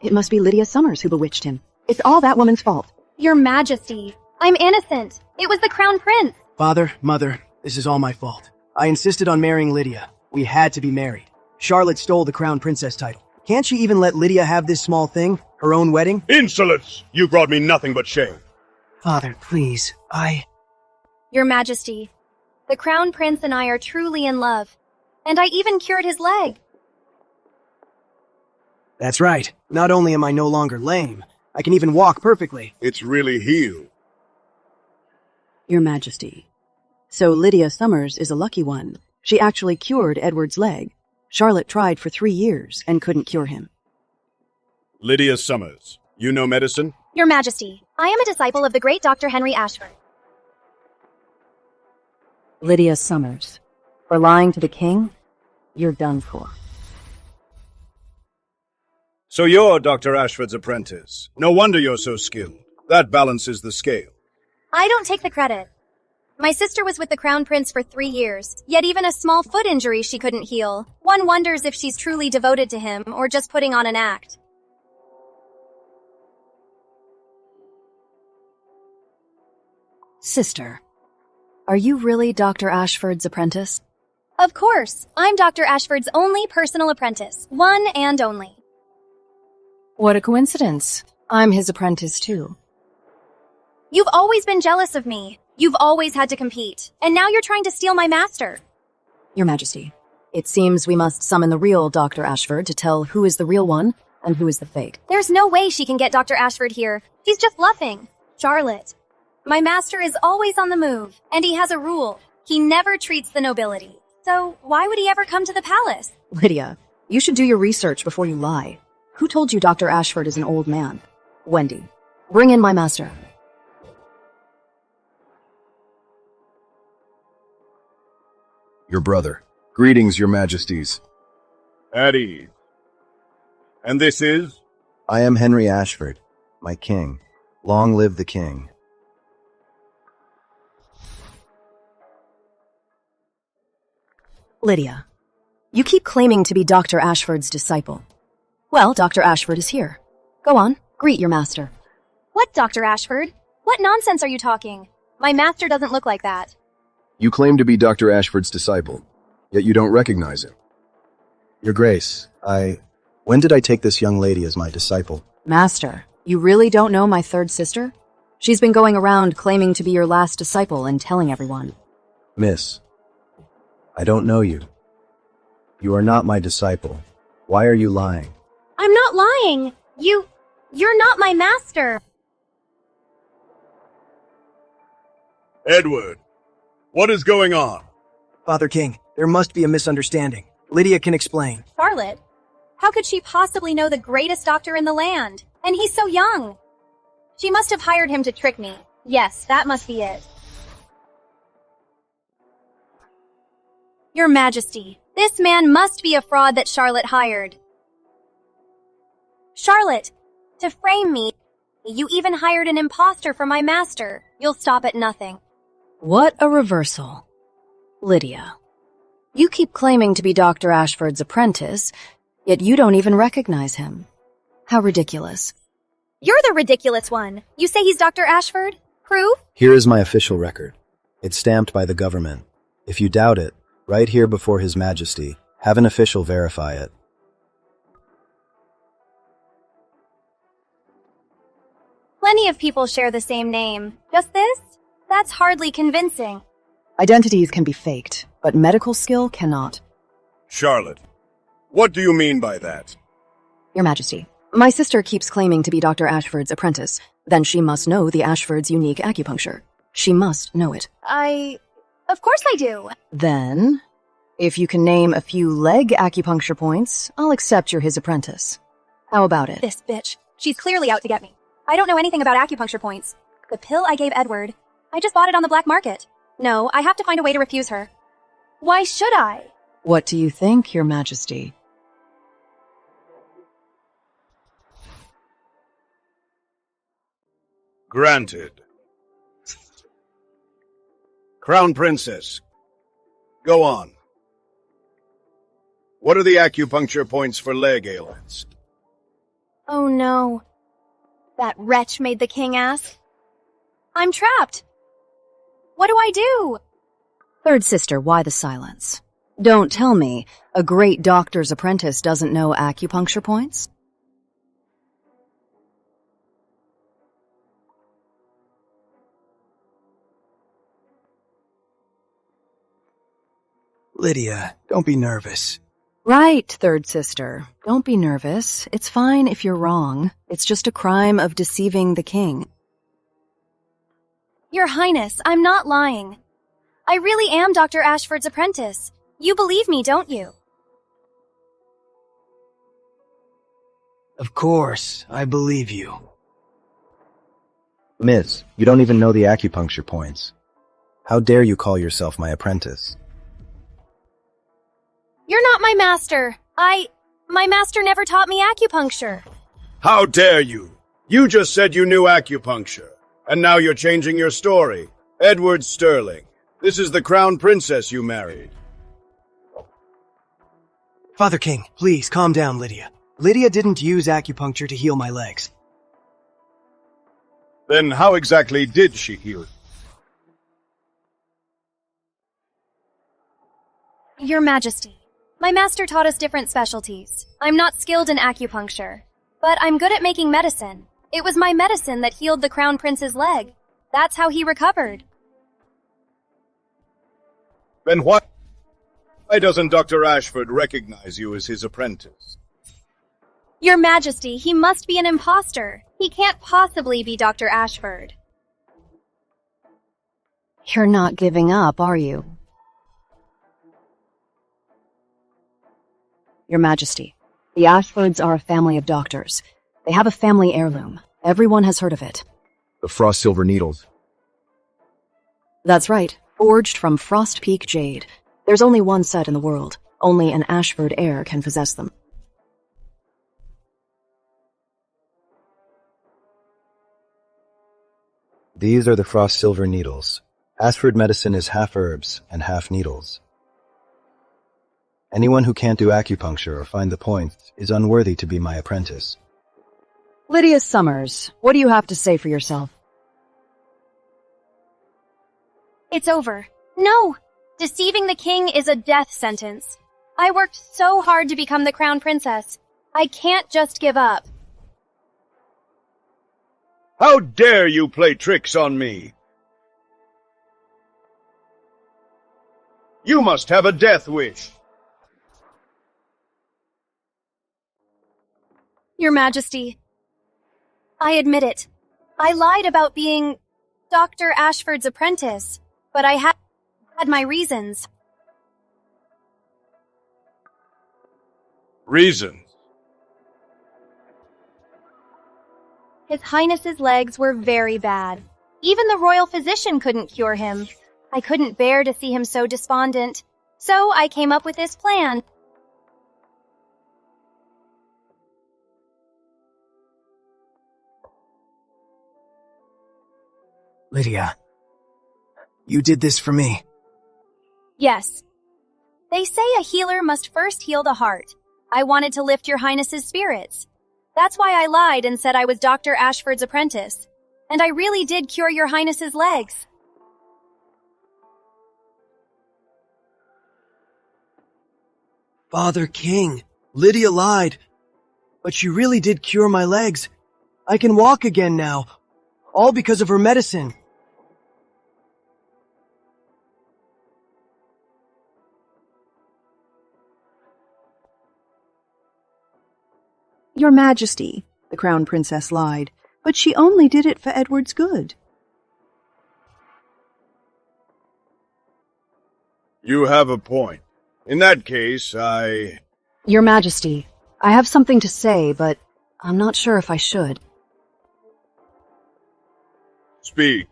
it must be Lydia Summers who bewitched him. It's all that woman's fault. Your Majesty, I'm innocent. It was the Crown Prince. Father, Mother, this is all my fault. I insisted on marrying Lydia. We had to be married. Charlotte stole the Crown Princess title. Can't she even let Lydia have this small thing? Her own wedding? Insolence! You brought me nothing but shame. Father, please, Your Majesty, the Crown Prince and I are truly in love. And I even cured his leg. That's right. Not only am I no longer lame, I can even walk perfectly. It's really healed. Your majesty. So Lydia Summers is a lucky one. She actually cured Edward's leg. Charlotte tried for 3 years and couldn't cure him. Lydia Summers, you know medicine? Your Majesty, I am a disciple of the great Dr. Henry Ashford. Lydia Summers. For lying to the king, you're done for. So you're Dr. Ashford's apprentice. No wonder you're so skilled. That balances the scale. I don't take the credit. My sister was with the Crown Prince for 3 years, yet even a small foot injury she couldn't heal. One wonders if she's truly devoted to him or just putting on an act. Sister, are you really Dr. Ashford's apprentice? Of course, I'm Dr. Ashford's only personal apprentice, one and only. What a coincidence. I'm his apprentice too. You've always been jealous of me. You've always had to compete. And now you're trying to steal my master. Your Majesty, it seems we must summon the real Dr. Ashford to tell who is the real one and who is the fake. There's no way she can get Dr. Ashford here. She's just bluffing. Charlotte, my master is always on the move, and he has a rule. He never treats the nobility. So why would he ever come to the palace? Lydia, you should do your research before you lie. Who told you Dr. Ashford is an old man? Wendy, bring in my master. Your brother. Greetings, your majesties. At ease. And this is? I am Henry Ashford, my king. Long live the king. Lydia, you keep claiming to be Dr. Ashford's disciple. Well, Dr. Ashford is here. Go on, greet your master. What, Dr. Ashford? What nonsense are you talking? My master doesn't look like that. You claim to be Dr. Ashford's disciple, yet you don't recognize him. Your Grace, when did I take this young lady as my disciple? Master, you really don't know my third sister? She's been going around claiming to be your last disciple and telling everyone. Miss, I don't know you. You are not my disciple. Why are you lying? I'm not lying. You're not my master. Edward, what is going on? Father King, there must be a misunderstanding. Lydia can explain. Charlotte, how could she possibly know the greatest doctor in the land? And he's so young. She must have hired him to trick me. Yes, that must be it. Your Majesty, this man must be a fraud that Charlotte hired. Charlotte, to frame me, you even hired an imposter for my master. You'll stop at nothing. What a reversal. Lydia, you keep claiming to be Dr. Ashford's apprentice, yet you don't even recognize him. How ridiculous. You're the ridiculous one. You say he's Dr. Ashford? Proof? Here is my official record. It's stamped by the government. If you doubt it, right here before His Majesty, have an official verify it. Plenty of people share the same name. Just this? That's hardly convincing. Identities can be faked, but medical skill cannot. Charlotte, what do you mean by that? Your Majesty, my sister keeps claiming to be Dr. Ashford's apprentice. Then she must know the Ashford's unique acupuncture. She must know it. Of course I do. Then, if you can name a few leg acupuncture points, I'll accept you're his apprentice. How about it? This bitch. She's clearly out to get me. I don't know anything about acupuncture points. The pill I gave Edward, I just bought it on the black market. No, I have to find a way to refuse her. Why should I? What do you think, Your Majesty? Granted. Crown Princess, go on. What are the acupuncture points for leg ailments? Oh no. That wretch made the king ask. I'm trapped. What do I do? Third sister, why the silence? Don't tell me a great doctor's apprentice doesn't know acupuncture points? Lydia, don't be nervous. Right, third sister. Don't be nervous. It's fine if you're wrong. It's just a crime of deceiving the king. Your Highness, I'm not lying. I really am Dr. Ashford's apprentice. You believe me, don't you? Of course, I believe you. Miss, you don't even know the acupuncture points. How dare you call yourself my apprentice? You're not my master. My master never taught me acupuncture. How dare you? You just said you knew acupuncture, and now you're changing your story. Edward Sterling, this is the crown princess you married. Father King, please calm down, Lydia. Lydia didn't use acupuncture to heal my legs. Then how exactly did she heal you? Your Majesty, my master taught us different specialties. I'm not skilled in acupuncture, but I'm good at making medicine. It was my medicine that healed the crown prince's leg. That's how he recovered. Then why doesn't Dr. Ashford recognize you as his apprentice? Your Majesty, he must be an imposter. He can't possibly be Dr. Ashford. You're not giving up, are you? Your Majesty, the Ashfords are a family of doctors. They have a family heirloom. Everyone has heard of it. The frost silver needles. That's right. Forged from Frost Peak jade. There's only one set in the world. Only an Ashford heir can possess them. These are the frost silver needles. Ashford medicine is half herbs and half needles. Anyone who can't do acupuncture or find the points is unworthy to be my apprentice. Lydia Summers, what do you have to say for yourself? It's over. No! Deceiving the king is a death sentence. I worked so hard to become the crown princess. I can't just give up. How dare you play tricks on me? You must have a death wish. Your Majesty, I admit it. I lied about being Dr. Ashford's apprentice, but I had my reasons. Reasons? His Highness's legs were very bad. Even the royal physician couldn't cure him. I couldn't bear to see him so despondent, so I came up with this plan. Lydia, you did this for me. Yes. They say a healer must first heal the heart. I wanted to lift your Highness's spirits. That's why I lied and said I was Dr. Ashford's apprentice. And I really did cure your Highness's legs. Father King, Lydia lied. But she really did cure my legs. I can walk again now. All because of her medicine. Your Majesty, the Crown Princess lied, but she only did it for Edward's good. You have a point. In that case, Your Majesty, I have something to say, but I'm not sure if I should. Speak.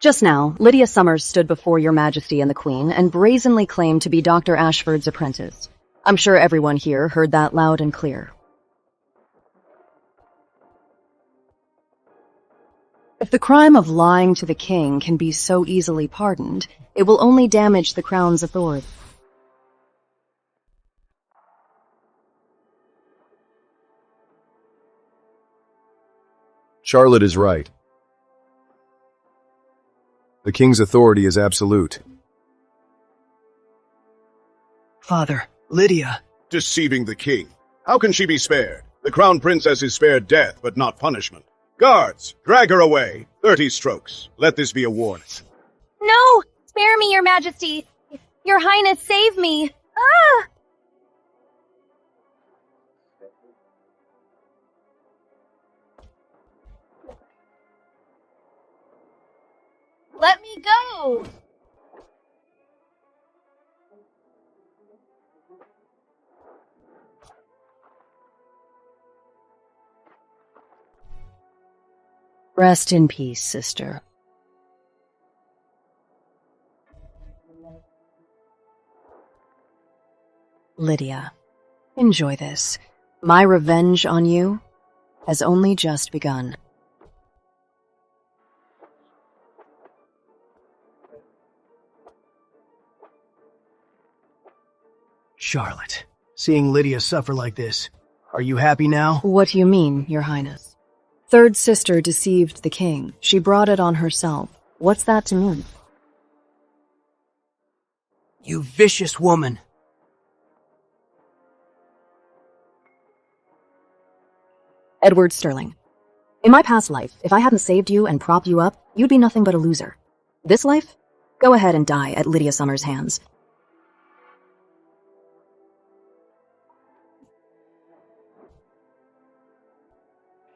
Just now, Lydia Summers stood before your majesty and the queen and brazenly claimed to be Dr. Ashford's apprentice. I'm sure everyone here heard that loud and clear. If the crime of lying to the king can be so easily pardoned, it will only damage the crown's authority. Charlotte is right. The king's authority is absolute. Father, Lydia. Deceiving the king. How can she be spared? The crown princess is spared death, but not punishment. Guards, drag her away. 30 strokes. Let this be a warning. No! Spare me, your majesty! Your highness, save me! Ah! Let me go! Rest in peace, sister. Lydia, enjoy this. My revenge on you has only just begun. Charlotte, seeing Lydia suffer like this, are you happy now? What do you mean, your highness? Third sister deceived the king. She brought it on herself. What's that to me? You vicious woman. Edward Sterling. In my past life, if I hadn't saved you and propped you up, you'd be nothing but a loser. This life? Go ahead and die at Lydia Summers' hands.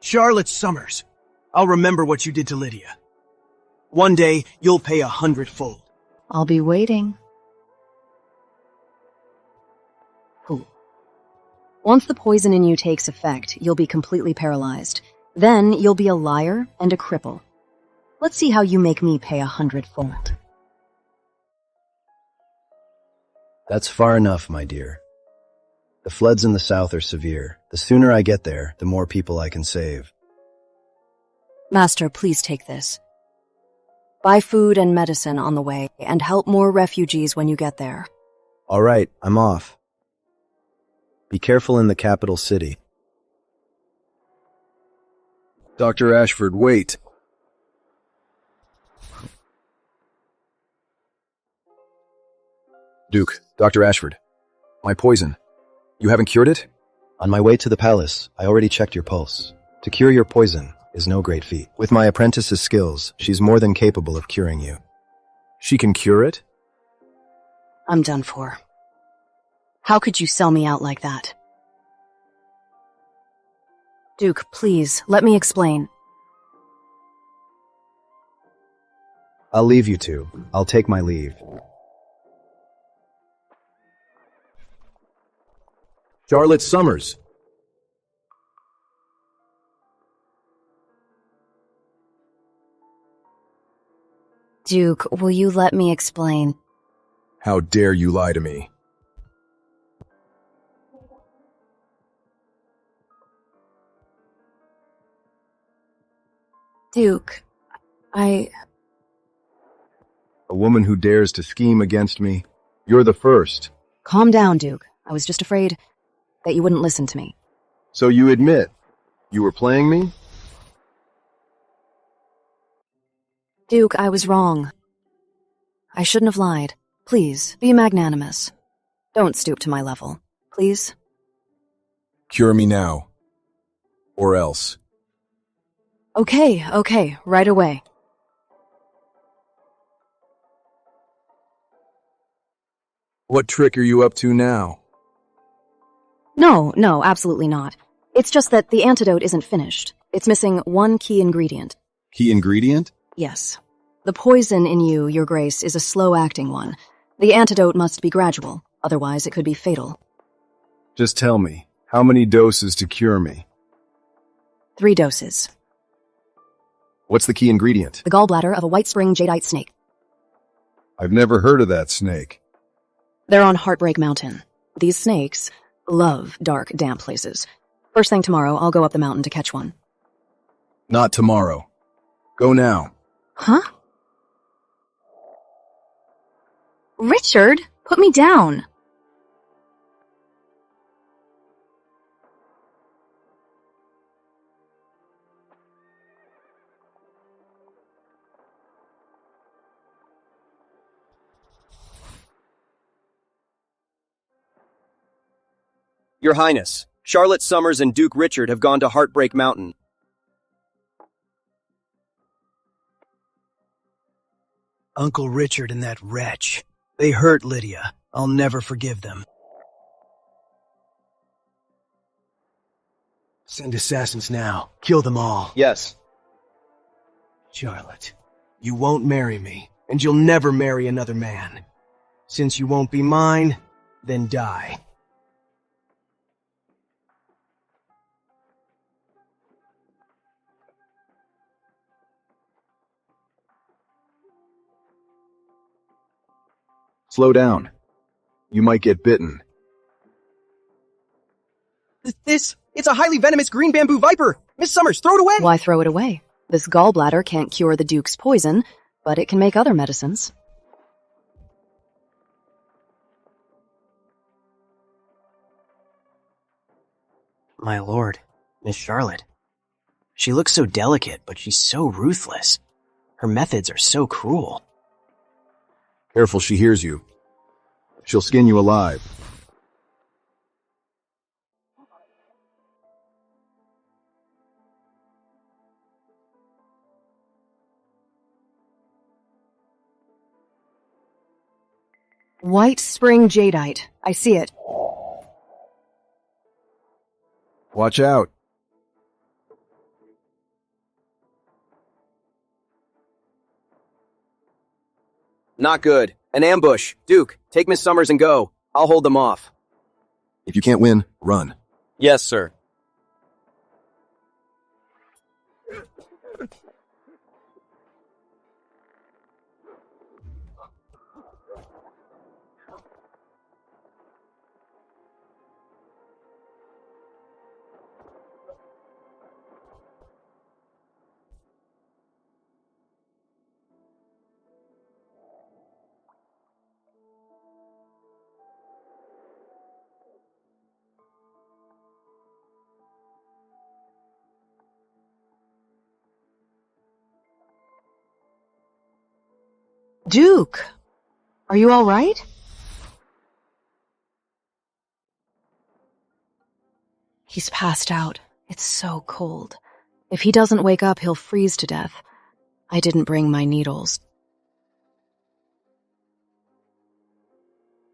Charlotte Summers, I'll remember what you did to Lydia. One day, you'll pay 100-fold. I'll be waiting. Cool. Once the poison in you takes effect, you'll be completely paralyzed. Then you'll be a liar and a cripple. Let's see how you make me pay 100-fold. That's far enough, my dear. The floods in the south are severe. The sooner I get there, the more people I can save. Master, please take this. Buy food and medicine on the way, and help more refugees when you get there. All right, I'm off. Be careful in the capital city. Dr. Ashford, wait. Duke, Dr. Ashford, my poison. You haven't cured it? On my way to the palace, I already checked your pulse. To cure your poison is no great feat. With my apprentice's skills, she's more than capable of curing you. She can cure it? I'm done for. How could you sell me out like that? Duke, please, let me explain. I'll leave you two. I'll take my leave. Charlotte Summers. Duke, will you let me explain? How dare you lie to me? Duke, A woman who dares to scheme against me. You're the first. Calm down, Duke. I was just afraid that you wouldn't listen to me. So you admit you were playing me? Duke, I was wrong. I shouldn't have lied. Please, be magnanimous. Don't stoop to my level. Please? Cure me now. Or else. Okay, right away. What trick are you up to now? No, absolutely not. It's just that the antidote isn't finished. It's missing one key ingredient. Key ingredient? Yes. The poison in you, Your Grace, is a slow-acting one. The antidote must be gradual, otherwise it could be fatal. Just tell me, how many doses to cure me? 3 doses. What's the key ingredient? The gallbladder of a white spring jadeite snake. I've never heard of that snake. They're on Heartbreak Mountain. These snakes love dark, damp places. First thing tomorrow, I'll go up the mountain to catch one. Not tomorrow. Go now. Huh? Richard, put me down. Your Highness, Charlotte Summers and Duke Richard have gone to Heartbreak Mountain. Uncle Richard and that wretch. They hurt Lydia. I'll never forgive them. Send assassins now. Kill them all. Yes. Charlotte, you won't marry me, and you'll never marry another man. Since you won't be mine, then die. Slow down. You might get bitten. It's a highly venomous green bamboo viper! Miss Summers, throw it away! Why throw it away? This gallbladder can't cure the Duke's poison, but it can make other medicines. My lord, Miss Charlotte. She looks so delicate, but she's so ruthless. Her methods are so cruel. Careful, she hears you. She'll skin you alive. White spring jadeite. I see it. Watch out. Not good. An ambush. Duke, take Miss Summers and go. I'll hold them off. If you can't win, run. Yes, sir. Duke, are you all right? He's passed out. It's so cold. If he doesn't wake up, he'll freeze to death. I didn't bring my needles.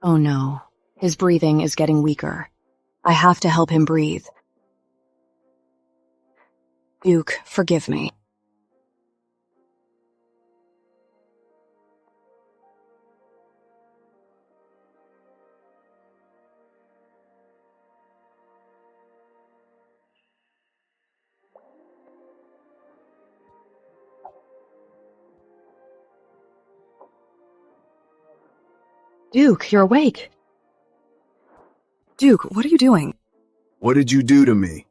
Oh no, his breathing is getting weaker. I have to help him breathe. Duke, forgive me. Duke, you're awake. Duke, what are you doing? What did you do to me?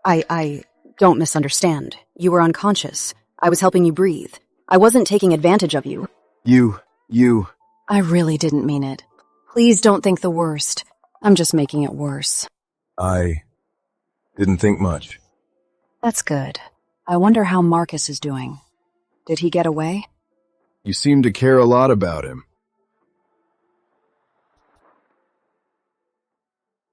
I don't misunderstand. You were unconscious. I was helping you breathe. I wasn't taking advantage of you. You. I really didn't mean it. Please don't think the worst. I'm just making it worse. I didn't think much. That's good. I wonder how Marcus is doing. Did he get away? You seem to care a lot about him.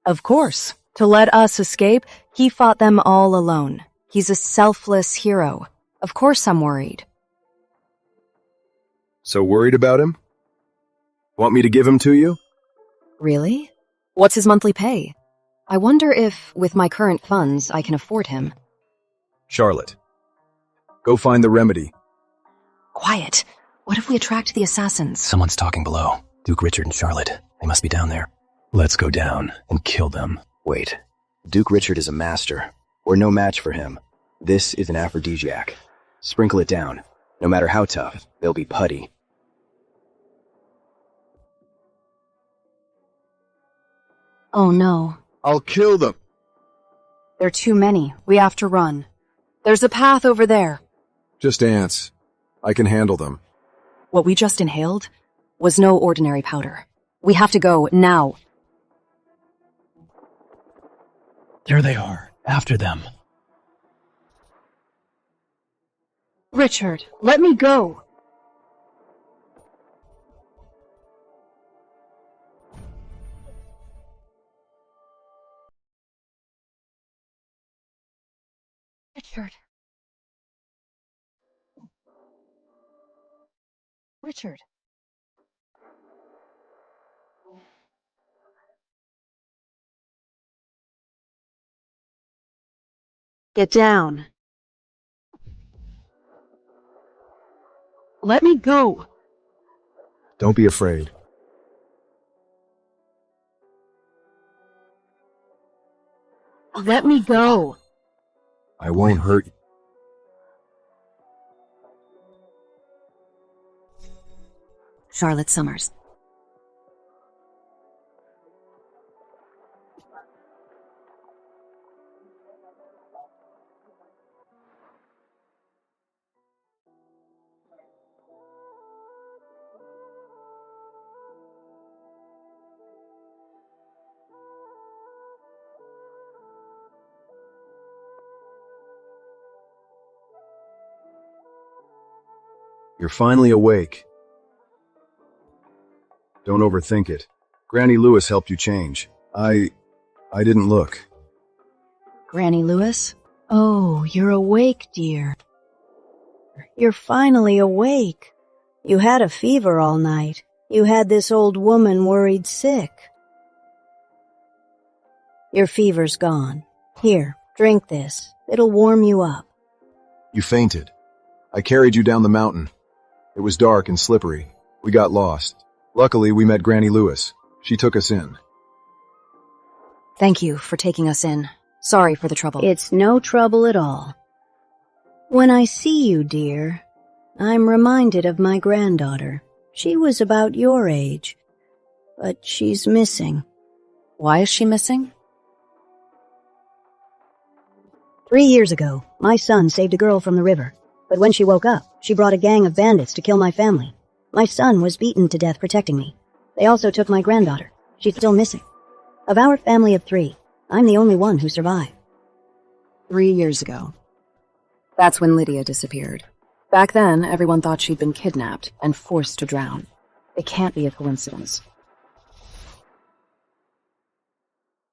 Of course. To let us escape, he fought them all alone. He's a selfless hero. Of course I'm worried. So worried about him? Want me to give him to you? Really? What's his monthly pay? I wonder if, with my current funds, I can afford him. Charlotte, go find the remedy. Quiet. What if we attract the assassins? Someone's talking below. Duke Richard and Charlotte. They must be down there. Let's go down and kill them. Wait. Duke Richard is a master. We're no match for him. This is an aphrodisiac. Sprinkle it down. No matter how tough, they'll be putty. Oh no. I'll kill them. There are too many. We have to run. There's a path over there. Just ants. I can handle them. What we just inhaled was no ordinary powder. We have to go now. There they are. After them. Richard, let me go. Richard. Richard. Get down. Let me go. Don't be afraid. Let me go. I won't hurt you. Charlotte Summers. You're finally awake. Don't overthink it. Granny Lewis helped you change. I didn't look. Granny Lewis? Oh, you're awake, dear. You're finally awake. You had a fever all night. You had this old woman worried sick. Your fever's gone. Here, drink this. It'll warm you up. You fainted. I carried you down the mountain. It was dark and slippery. We got lost. Luckily, we met Granny Lewis. She took us in. Thank you for taking us in. Sorry for the trouble. It's no trouble at all. When I see you, dear, I'm reminded of my granddaughter. She was about your age, but she's missing. Why is she missing? 3 years ago, my son saved a girl from the river. But when she woke up, she brought a gang of bandits to kill my family. My son was beaten to death protecting me. They also took my granddaughter. She's still missing. Of our family of 3, I'm the only one who survived. 3 years ago. That's when Lydia disappeared. Back then, everyone thought she'd been kidnapped and forced to drown. It can't be a coincidence.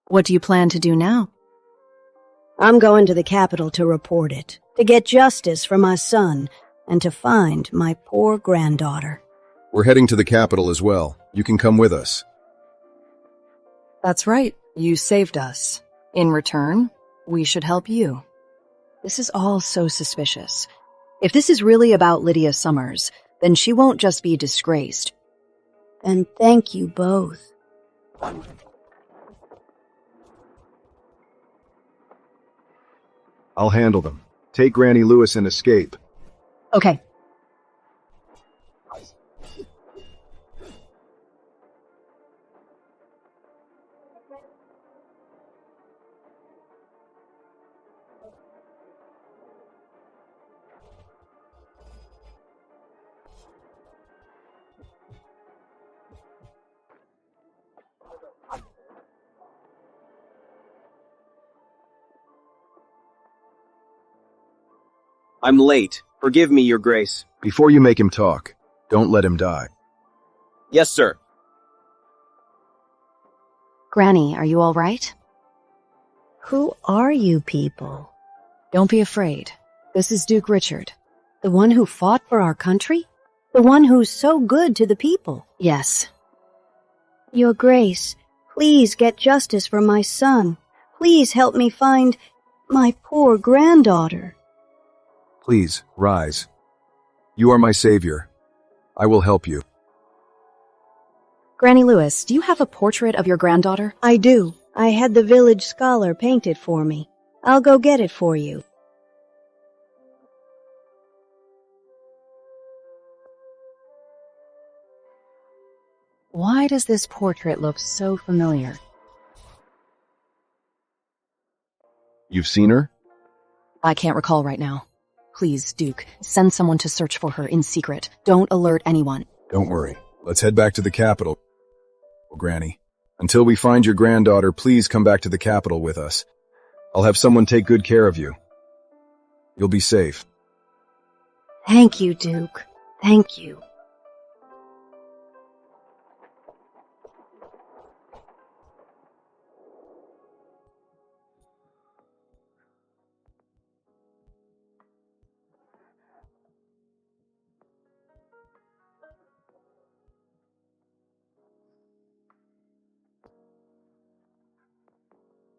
What do you plan to do now? I'm going to the capital to report it, to get justice for my son, and to find my poor granddaughter. We're heading to the capital as well. You can come with us. That's right. You saved us. In return, we should help you. This is all so suspicious. If this is really about Lydia Summers, then she won't just be disgraced. And thank you both. I'll handle them. Take Granny Lewis and escape. Okay. I'm late. Forgive me, Your Grace. Before you make him talk, don't let him die. Yes, sir. Granny, are you all right? Who are you people? Don't be afraid. This is Duke Richard. The one who fought for our country? The one who's so good to the people? Yes. Your Grace, please get justice for my son. Please help me find my poor granddaughter. Please, rise. You are my savior. I will help you. Granny Lewis, do you have a portrait of your granddaughter? I do. I had the village scholar paint it for me. I'll go get it for you. Why does this portrait look so familiar? You've seen her? I can't recall right now. Please, Duke, send someone to search for her in secret. Don't alert anyone. Don't worry. Let's head back to the capital, Granny. Until we find your granddaughter, please come back to the capital with us. I'll have someone take good care of you. You'll be safe. Thank you, Duke. Thank you.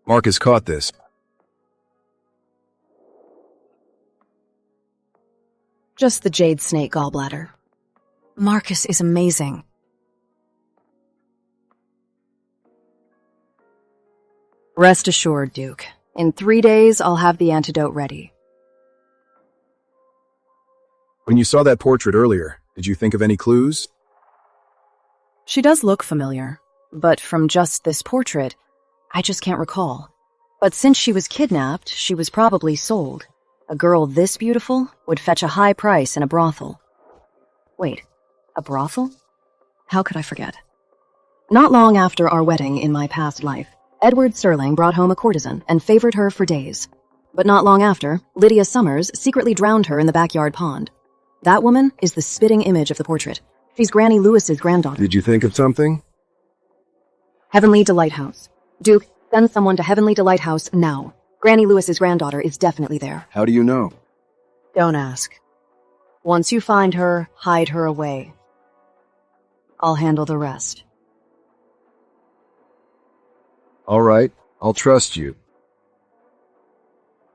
Marcus caught this. Just the jade snake gallbladder. Marcus is amazing. Rest assured, Duke. In 3 days, I'll have the antidote ready. When you saw that portrait earlier, did you think of any clues? She does look familiar, but from just this portrait, I just can't recall. But since she was kidnapped, she was probably sold. A girl this beautiful would fetch a high price in a brothel. Wait, a brothel? How could I forget? Not long after our wedding in my past life, Edward Sterling brought home a courtesan and favored her for days. But not long after, Lydia Summers secretly drowned her in the backyard pond. That woman is the spitting image of the portrait. She's Granny Lewis's granddaughter. Did you think of something? Heavenly Delight House. Duke, send someone to Heavenly Delight House now. Granny Lewis's granddaughter is definitely there. How do you know? Don't ask. Once you find her, hide her away. I'll handle the rest. All right, I'll trust you.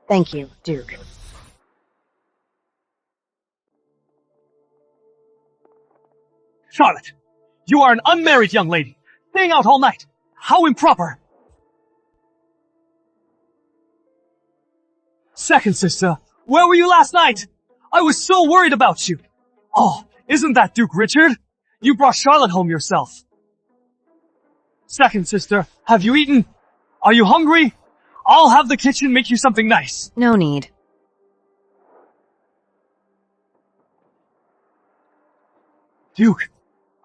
Thank you, Duke. Charlotte, you are an unmarried young lady, staying out all night. How improper! Second sister, where were you last night? I was so worried about you. Oh, isn't that Duke Richard? You brought Charlotte home yourself. Second sister, have you eaten? Are you hungry? I'll have the kitchen make you something nice. No need. Duke,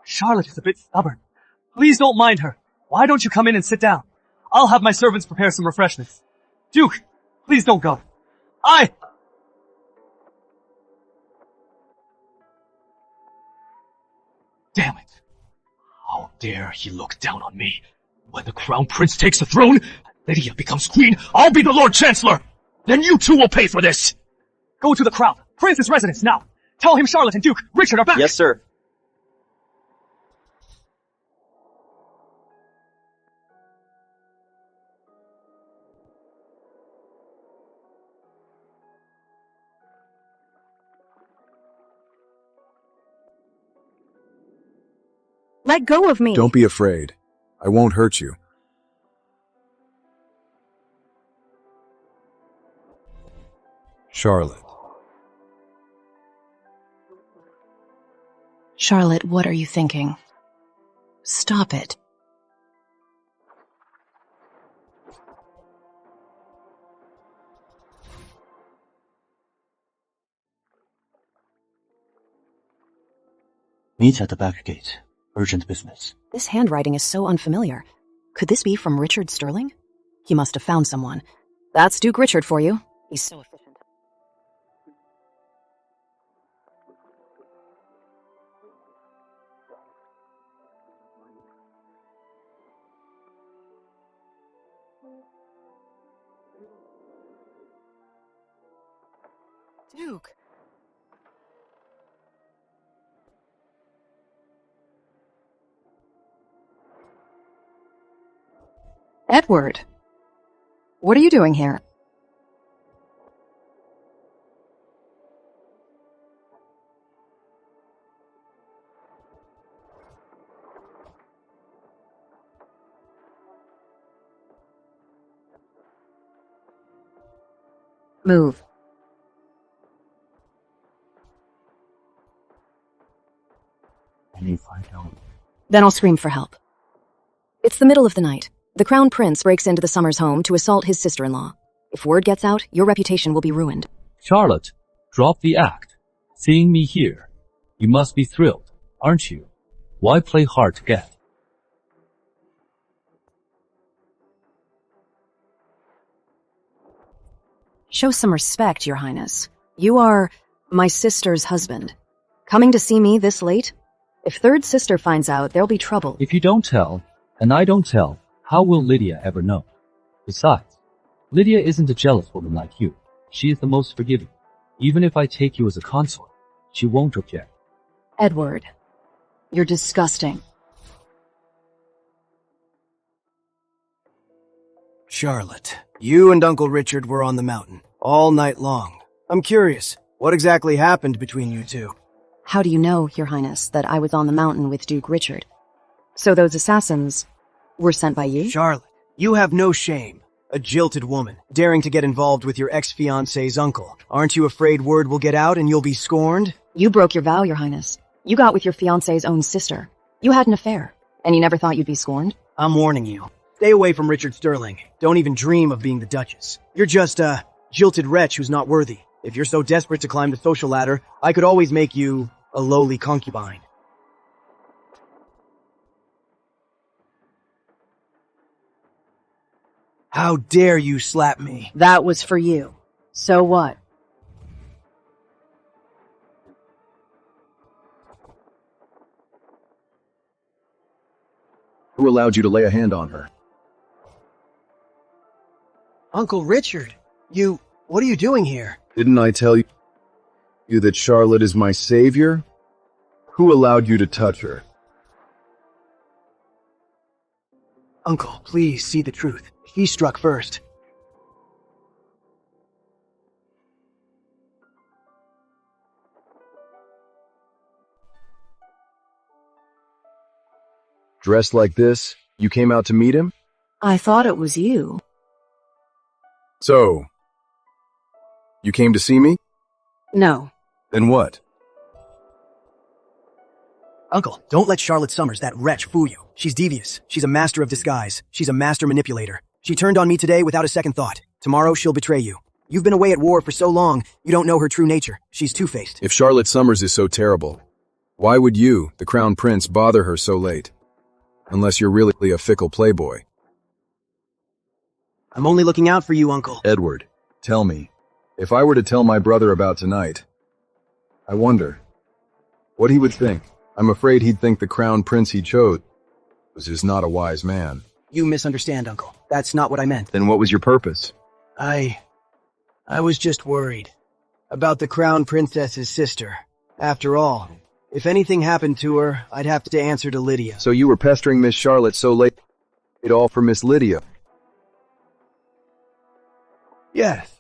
Charlotte is a bit stubborn. Please don't mind her. Why don't you come in and sit down? I'll have my servants prepare some refreshments. Duke, please don't go. Damn it. How dare he look down on me? When the Crown Prince takes the throne, and Lydia becomes queen, I'll be the Lord Chancellor! Then you two will pay for this! Go to the Crown Prince's residence now. Tell him Charlotte and Duke Richard are back. Yes, sir. Let go of me. Don't be afraid. I won't hurt you. Charlotte. Charlotte, what are you thinking? Stop it. Meet at the back gate. Urgent business. This handwriting is so unfamiliar. Could this be from Richard Sterling? He must have found someone. That's Duke Richard for you. He's so efficient. Duke. Edward. What are you doing here? Move. Any find out Then I'll scream for help. It's the middle of the night. The Crown Prince breaks into the Summers home to assault his sister-in-law. If word gets out, your reputation will be ruined. Charlotte, drop the act. Seeing me here, you must be thrilled, aren't you? Why play hard to get? Show some respect, Your Highness. You are my sister's husband. Coming to see me this late? If third sister finds out, there'll be trouble. If you don't tell, and I don't tell, how will Lydia ever know? Besides, Lydia isn't a jealous woman like you. She is the most forgiving. Even if I take you as a consort, she won't object. Edward, you're disgusting. Charlotte, you and Uncle Richard were on the mountain all night long. I'm curious, what exactly happened between you two? How do you know, Your Highness, that I was on the mountain with Duke Richard? So those assassins were sent by you? Charlotte, you have no shame. A jilted woman, daring to get involved with your ex-fiancé's uncle. Aren't you afraid word will get out and you'll be scorned? You broke your vow, Your Highness. You got with your fiancé's own sister. You had an affair, and you never thought you'd be scorned? I'm warning you. Stay away from Richard Sterling. Don't even dream of being the Duchess. You're just a jilted wretch who's not worthy. If you're so desperate to climb the social ladder, I could always make you a lowly concubine. How dare you slap me? That was for you. So what? Who allowed you to lay a hand on her? Uncle Richard, what are you doing here? Didn't I tell you that Charlotte is my savior? Who allowed you to touch her? Uncle, please see the truth. He struck first. Dressed like this, you came out to meet him? I thought it was you. So, you came to see me? No. Then what? Uncle, don't let Charlotte Summers, that wretch, fool you. She's devious. She's a master of disguise. She's a master manipulator. She turned on me today without a second thought. Tomorrow, she'll betray you. You've been away at war for so long, you don't know her true nature. She's two-faced. If Charlotte Summers is so terrible, why would you, the Crown Prince, bother her so late? Unless you're really a fickle playboy. I'm only looking out for you, Uncle. Edward, tell me, if I were to tell my brother about tonight, I wonder what he would think. I'm afraid he'd think the Crown Prince he chose was just not a wise man. You misunderstand, Uncle. That's not what I meant. Then what was your purpose? I was just worried about the Crown Princess's sister. After all, if anything happened to her, I'd have to answer to Lydia. So you were pestering Miss Charlotte so late, it all for Miss Lydia? Yes.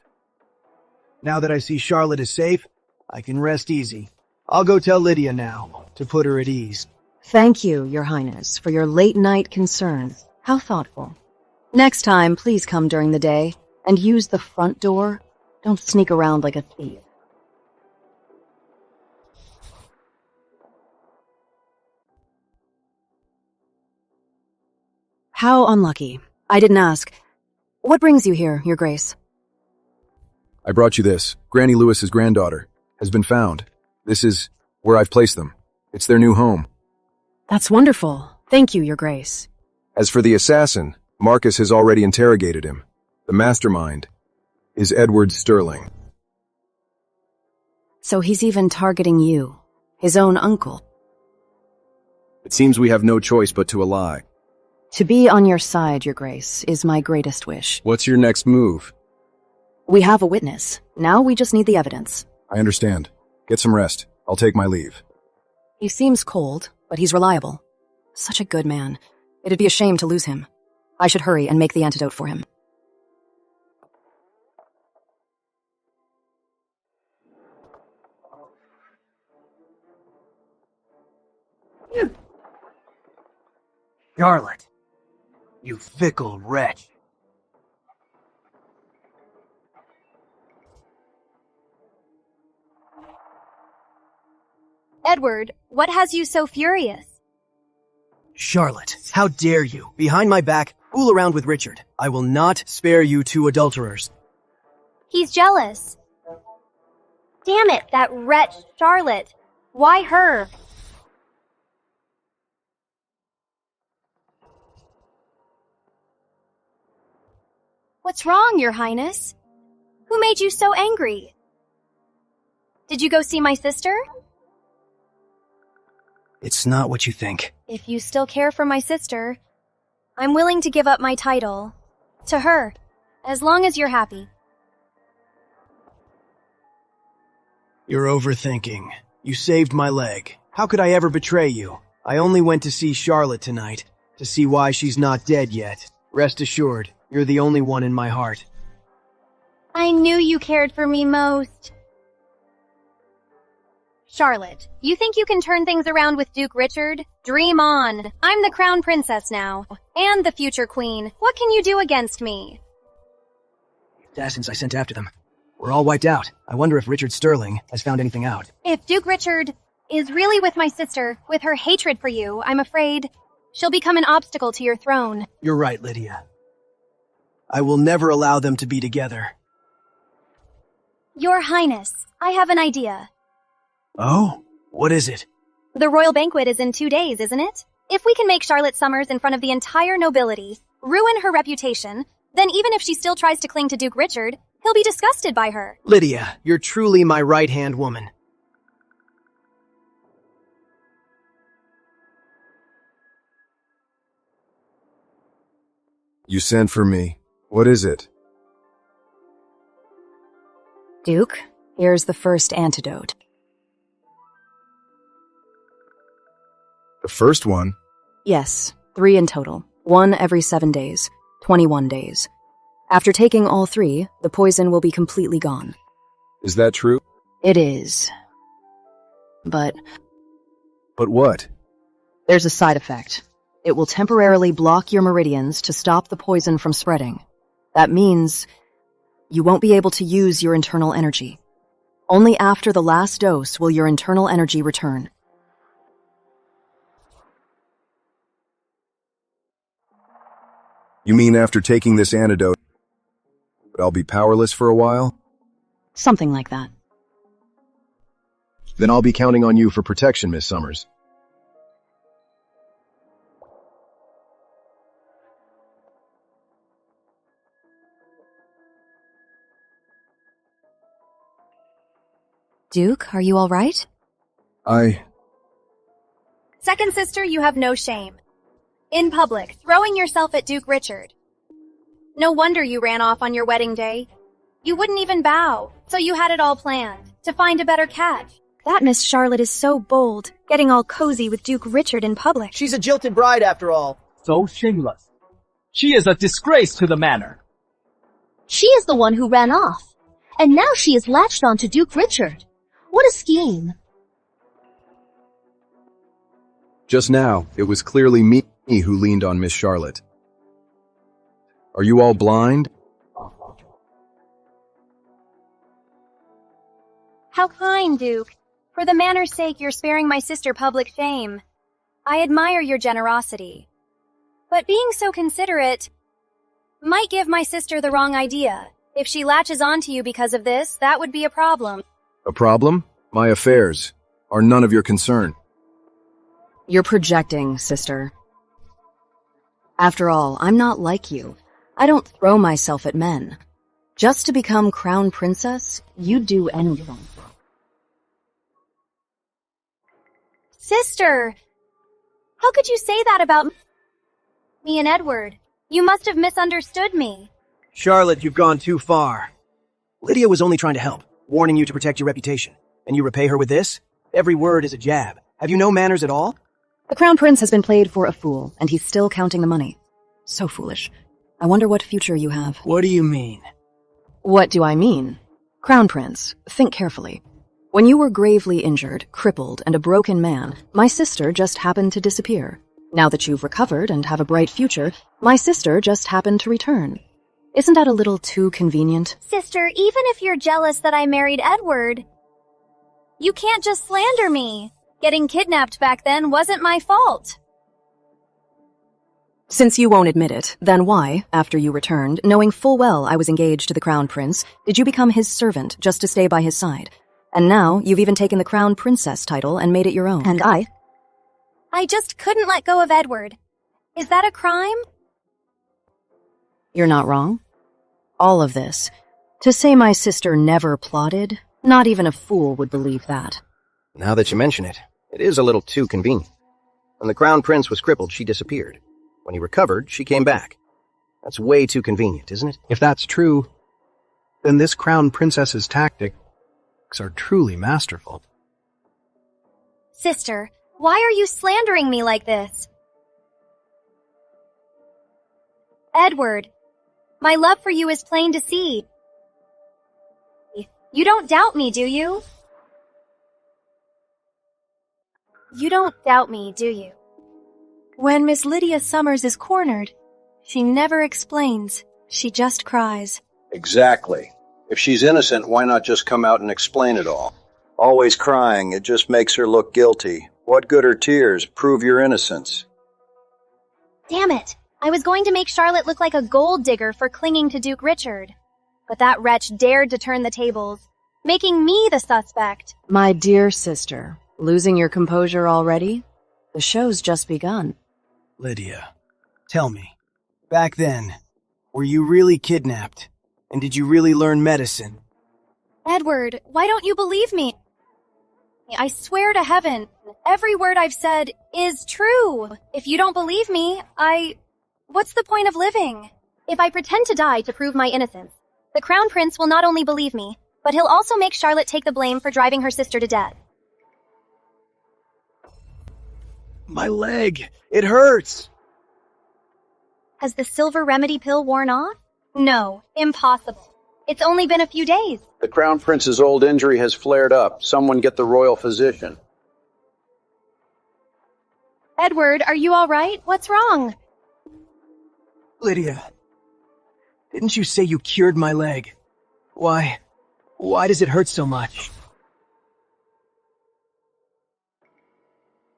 Now that I see Charlotte is safe, I can rest easy. I'll go tell Lydia now, to put her at ease. Thank you, Your Highness, for your late-night concerns. How thoughtful. Next time, please come during the day, and use the front door. Don't sneak around like a thief. How unlucky. I didn't ask. What brings you here, Your Grace? I brought you this. Granny Lewis's granddaughter has been found. This is where I've placed them. It's their new home. That's wonderful. Thank you, Your Grace. As for the assassin, Marcus has already interrogated him. The mastermind is Edward Sterling. So he's even targeting you, his own uncle. It seems we have no choice but to ally. To be on your side, Your Grace, is my greatest wish. What's your next move? We have a witness. Now we just need the evidence. I understand. Get some rest. I'll take my leave. He seems cold, but he's reliable. Such a good man. It'd be a shame to lose him. I should hurry and make the antidote for him. Charlotte, you fickle wretch. Edward, what has you so furious? Charlotte, how dare you, behind my back, fool around with Richard. I will not spare you two adulterers. He's jealous. Damn it, that wretch Charlotte. Why her? What's wrong, Your Highness? Who made you so angry? Did you go see my sister? It's not what you think. If you still care for my sister, I'm willing to give up my title to her, as long as you're happy. You're overthinking. You saved my leg. How could I ever betray you? I only went to see Charlotte tonight, to see why she's not dead yet. Rest assured, you're the only one in my heart. I knew you cared for me most. Charlotte, you think you can turn things around with Duke Richard? Dream on. I'm the crown princess now, and the future queen. What can you do against me? The assassins I sent after them were all wiped out. I wonder if Richard Sterling has found anything out. If Duke Richard is really with my sister, with her hatred for you, I'm afraid she'll become an obstacle to your throne. You're right, Lydia. I will never allow them to be together. Your Highness, I have an idea. Oh? What is it? The royal banquet is in 2 days, isn't it? If we can make Charlotte Summers in front of the entire nobility, ruin her reputation, then even if she still tries to cling to Duke Richard, he'll be disgusted by her. Lydia, you're truly my right-hand woman. You sent for me. What is it? Duke, here's the first antidote. The first one? Yes, 3 in total. 1 every 7 days. 21 days. After taking all 3, the poison will be completely gone. Is that true? It is. But what? there's a side effect. It will temporarily block your meridians to stop the poison from spreading. That means you won't be able to use your internal energy. Only after the last dose will your internal energy return. You mean after taking this antidote, I'll be powerless for a while? Something like that. Then I'll be counting on you for protection, Miss Summers. Duke, are you all right? Second sister, you have no shame. In public, throwing yourself at Duke Richard. No wonder you ran off on your wedding day. You wouldn't even bow, so you had it all planned, to find a better catch. That Miss Charlotte is so bold, getting all cozy with Duke Richard in public. She's a jilted bride after all. So shameless. She is a disgrace to the manor. She is the one who ran off. And now she is latched on to Duke Richard. What a scheme. Just now, it was clearly me who leaned on Miss Charlotte. Are you all blind? How kind, Duke. For the manor's sake, you're sparing my sister public shame. I admire your generosity. But being so considerate might give my sister the wrong idea. If she latches onto you because of this, that would be a problem. A problem? My affairs are none of your concern. You're projecting, sister. After all, I'm not like you. I don't throw myself at men. Just to become crown princess, you'd do anything. Sister! How could you say that about me and Edward? You must have misunderstood me. Charlotte, you've gone too far. Lydia was only trying to help, warning you to protect your reputation. And you repay her with this? Every word is a jab. Have you no manners at all? The crown prince has been played for a fool, and he's still counting the money. So foolish. I wonder what future you have. What do you mean? What do I mean? Crown prince, think carefully. When you were gravely injured, crippled, and a broken man, my sister just happened to disappear. Now that you've recovered and have a bright future, my sister just happened to return. Isn't that a little too convenient? Sister, even if you're jealous that I married Edward, you can't just slander me. Getting kidnapped back then wasn't my fault. Since you won't admit it, then why, after you returned, knowing full well I was engaged to the Crown Prince, did you become his servant just to stay by his side? And now you've even taken the Crown Princess title and made it your own. And I just couldn't let go of Edward. Is that a crime? You're not wrong. All of this. To say my sister never plotted, not even a fool would believe that. Now that you mention it, it is a little too convenient. When the Crown Prince was crippled, she disappeared. When he recovered, she came back. That's way too convenient, isn't it? If that's true, then this Crown Princess's tactics are truly masterful. Sister, why are you slandering me like this? Edward, my love for you is plain to see. You don't doubt me, do you? You don't doubt me, do you? When Miss Lydia Summers is cornered, she never explains. She just cries. Exactly. If she's innocent, why not just come out and explain it all? Always crying, it just makes her look guilty. What good are tears? Prove your innocence. Damn it! I was going to make Charlotte look like a gold digger for clinging to Duke Richard. But that wretch dared to turn the tables, making me the suspect. My dear sister, losing your composure already? The show's just begun. Lydia, tell me, back then, were you really kidnapped? And did you really learn medicine? Edward, why don't you believe me? I swear to heaven, every word I've said is true. If you don't believe me, what's the point of living? If I pretend to die to prove my innocence, the Crown Prince will not only believe me, but he'll also make Charlotte take the blame for driving her sister to death. My leg! It hurts! Has the silver remedy pill worn off? No, impossible. It's only been a few days. The Crown Prince's old injury has flared up. Someone get the royal physician. Edward, are you all right? What's wrong? Lydia, didn't you say you cured my leg? Why does it hurt so much?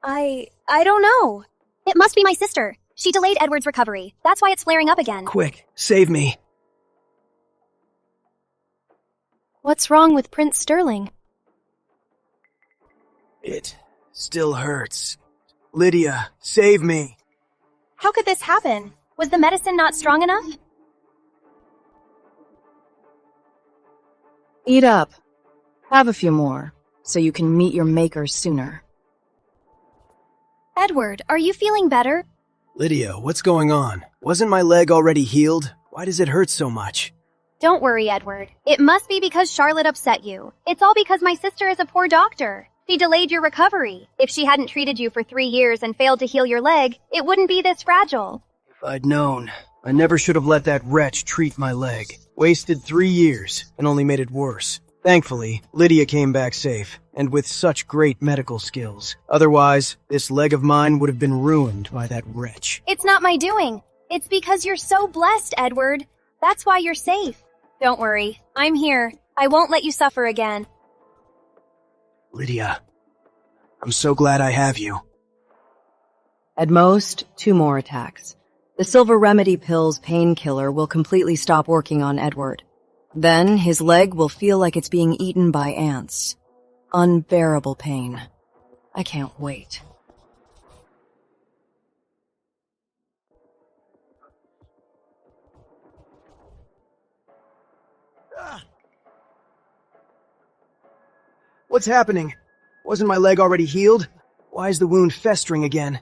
I don't know. It must be my sister. She delayed Edward's recovery. That's why it's flaring up again. Quick, save me. What's wrong with Prince Sterling? It still hurts. Lydia, save me. How could this happen? Was the medicine not strong enough? Eat up. Have a few more, so you can meet your maker sooner. Edward, are you feeling better? Lydia, what's going on? Wasn't my leg already healed? Why does it hurt so much? Don't worry, Edward. It must be because Charlotte upset you. It's all because my sister is a poor doctor. She delayed your recovery. If she hadn't treated you for 3 years and failed to heal your leg, it wouldn't be this fragile. If I'd known, I never should have let that wretch treat my leg. Wasted 3 years and only made it worse. Thankfully, Lydia came back safe, and with such great medical skills. Otherwise, this leg of mine would have been ruined by that wretch. It's not my doing. It's because you're so blessed, Edward. That's why you're safe. Don't worry. I'm here. I won't let you suffer again. Lydia, I'm so glad I have you. At most, 2 more attacks. The silver remedy pill's painkiller will completely stop working on Edward. Then his leg will feel like it's being eaten by ants. Unbearable pain. I can't wait. What's happening? Wasn't my leg already healed? Why is the wound festering again?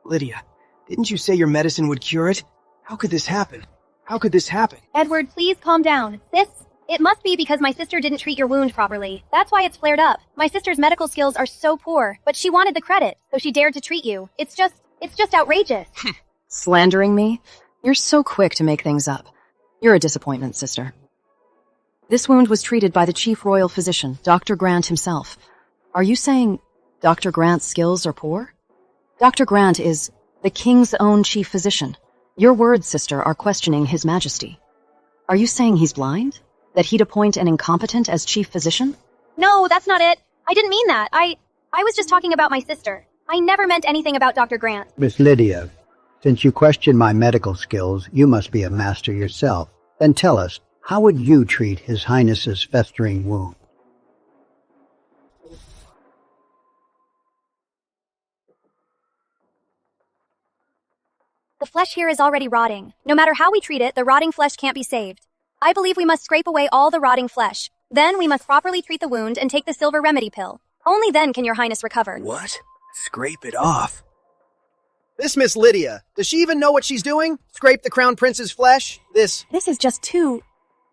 Lydia, didn't you say your medicine would cure it? How could this happen? How could this happen? Edward, please calm down. It must be because my sister didn't treat your wound properly. That's why it's flared up. My sister's medical skills are so poor, but she wanted the credit, so she dared to treat you. It's just outrageous. Slandering me? You're so quick to make things up. You're a disappointment, sister. This wound was treated by the chief royal physician, Dr. Grant himself. Are you saying Dr. Grant's skills are poor? Dr. Grant is the king's own chief physician. Your words, sister, are questioning his majesty. Are you saying he's blind? That he'd appoint an incompetent as chief physician? No, that's not it. I didn't mean that. I was just talking about my sister. I never meant anything about Dr. Grant. Miss Lydia, Since you question my medical skills, you must be a master yourself. Then tell us, how would you treat His Highness's festering wound? The flesh here is already rotting. No matter how we treat it, the rotting flesh can't be saved. I believe we must scrape away all the rotting flesh. Then we must properly treat the wound and take the silver remedy pill. Only then can your highness recover. What? Scrape it off? This Miss Lydia, does she even know what she's doing? Scrape the Crown Prince's flesh? This is just too...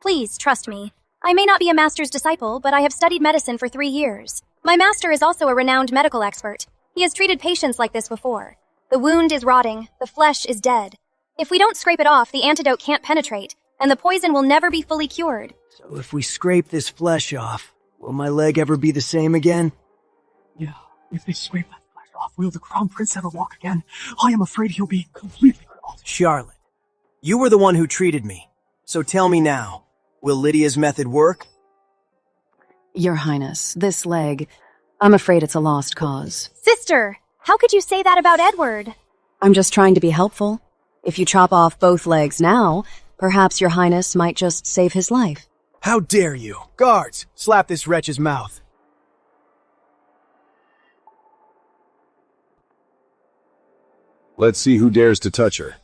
Please, trust me. I may not be a master's disciple, but I have studied medicine for 3 years. My master is also a renowned medical expert. He has treated patients like this before. The wound is rotting, the flesh is dead. If we don't scrape it off, the antidote can't penetrate, and the poison will never be fully cured. So if we scrape this flesh off, will my leg ever be the same again? Yeah, if they scrape that flesh off, will the Crown Prince ever walk again? I am afraid he'll be completely crippled. Charlotte, you were the one who treated me. So tell me now, will Lydia's method work? Your Highness, this leg, I'm afraid it's a lost cause. Sister, how could you say that about Edward? I'm just trying to be helpful. If you chop off both legs now, perhaps your Highness might just save his life. How dare you! Guards, slap this wretch's mouth. Let's see who dares to touch her.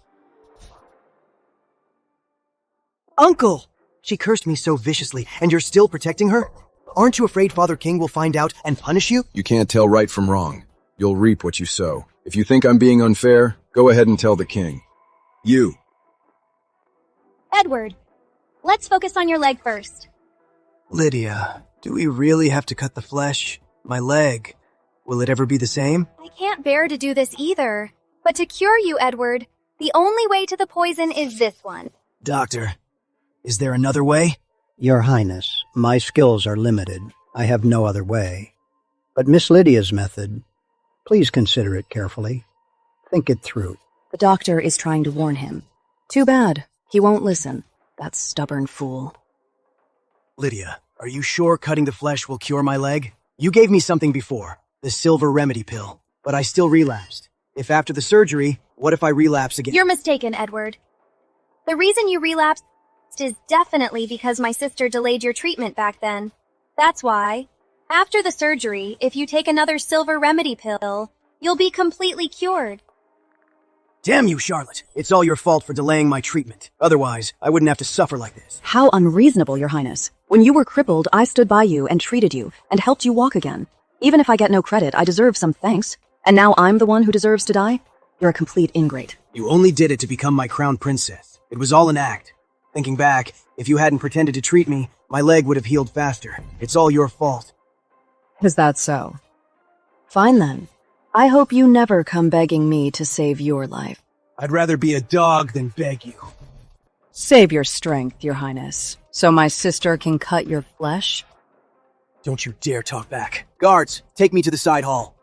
Uncle! She cursed me so viciously, and you're still protecting her? Aren't you afraid Father King will find out and punish you? You can't tell right from wrong. You'll reap what you sow. If you think I'm being unfair, go ahead and tell the king. You. Edward, let's focus on your leg first. Lydia, do we really have to cut the flesh? My leg. Will it ever be the same? I can't bear to do this either. But to cure you, Edward, the only way to the poison is this one. Doctor, is there another way? Your Highness, my skills are limited. I have no other way. But Miss Lydia's method, please consider it carefully. Think it through. The doctor is trying to warn him. Too bad. He won't listen. That stubborn fool. Lydia, are you sure cutting the flesh will cure my leg? You gave me something before, the silver remedy pill, but I still relapsed. If after the surgery, what if I relapse again? You're mistaken, Edward. The reason you relapsed is definitely because my sister delayed your treatment back then. That's why. After the surgery, if you take another silver remedy pill, you'll be completely cured. Damn you, Charlotte. It's all your fault for delaying my treatment. Otherwise, I wouldn't have to suffer like this. How unreasonable, Your Highness. When you were crippled, I stood by you and treated you and helped you walk again. Even if I get no credit, I deserve some thanks. And now I'm the one who deserves to die? You're a complete ingrate. You only did it to become my crown princess. It was all an act. Thinking back, if you hadn't pretended to treat me, my leg would have healed faster. It's all your fault. Is that so? Fine then. I hope you never come begging me to save your life. I'd rather be a dog than beg you. Save your strength, Your Highness, so my sister can cut your flesh. Don't you dare talk back. Guards, take me to the side hall.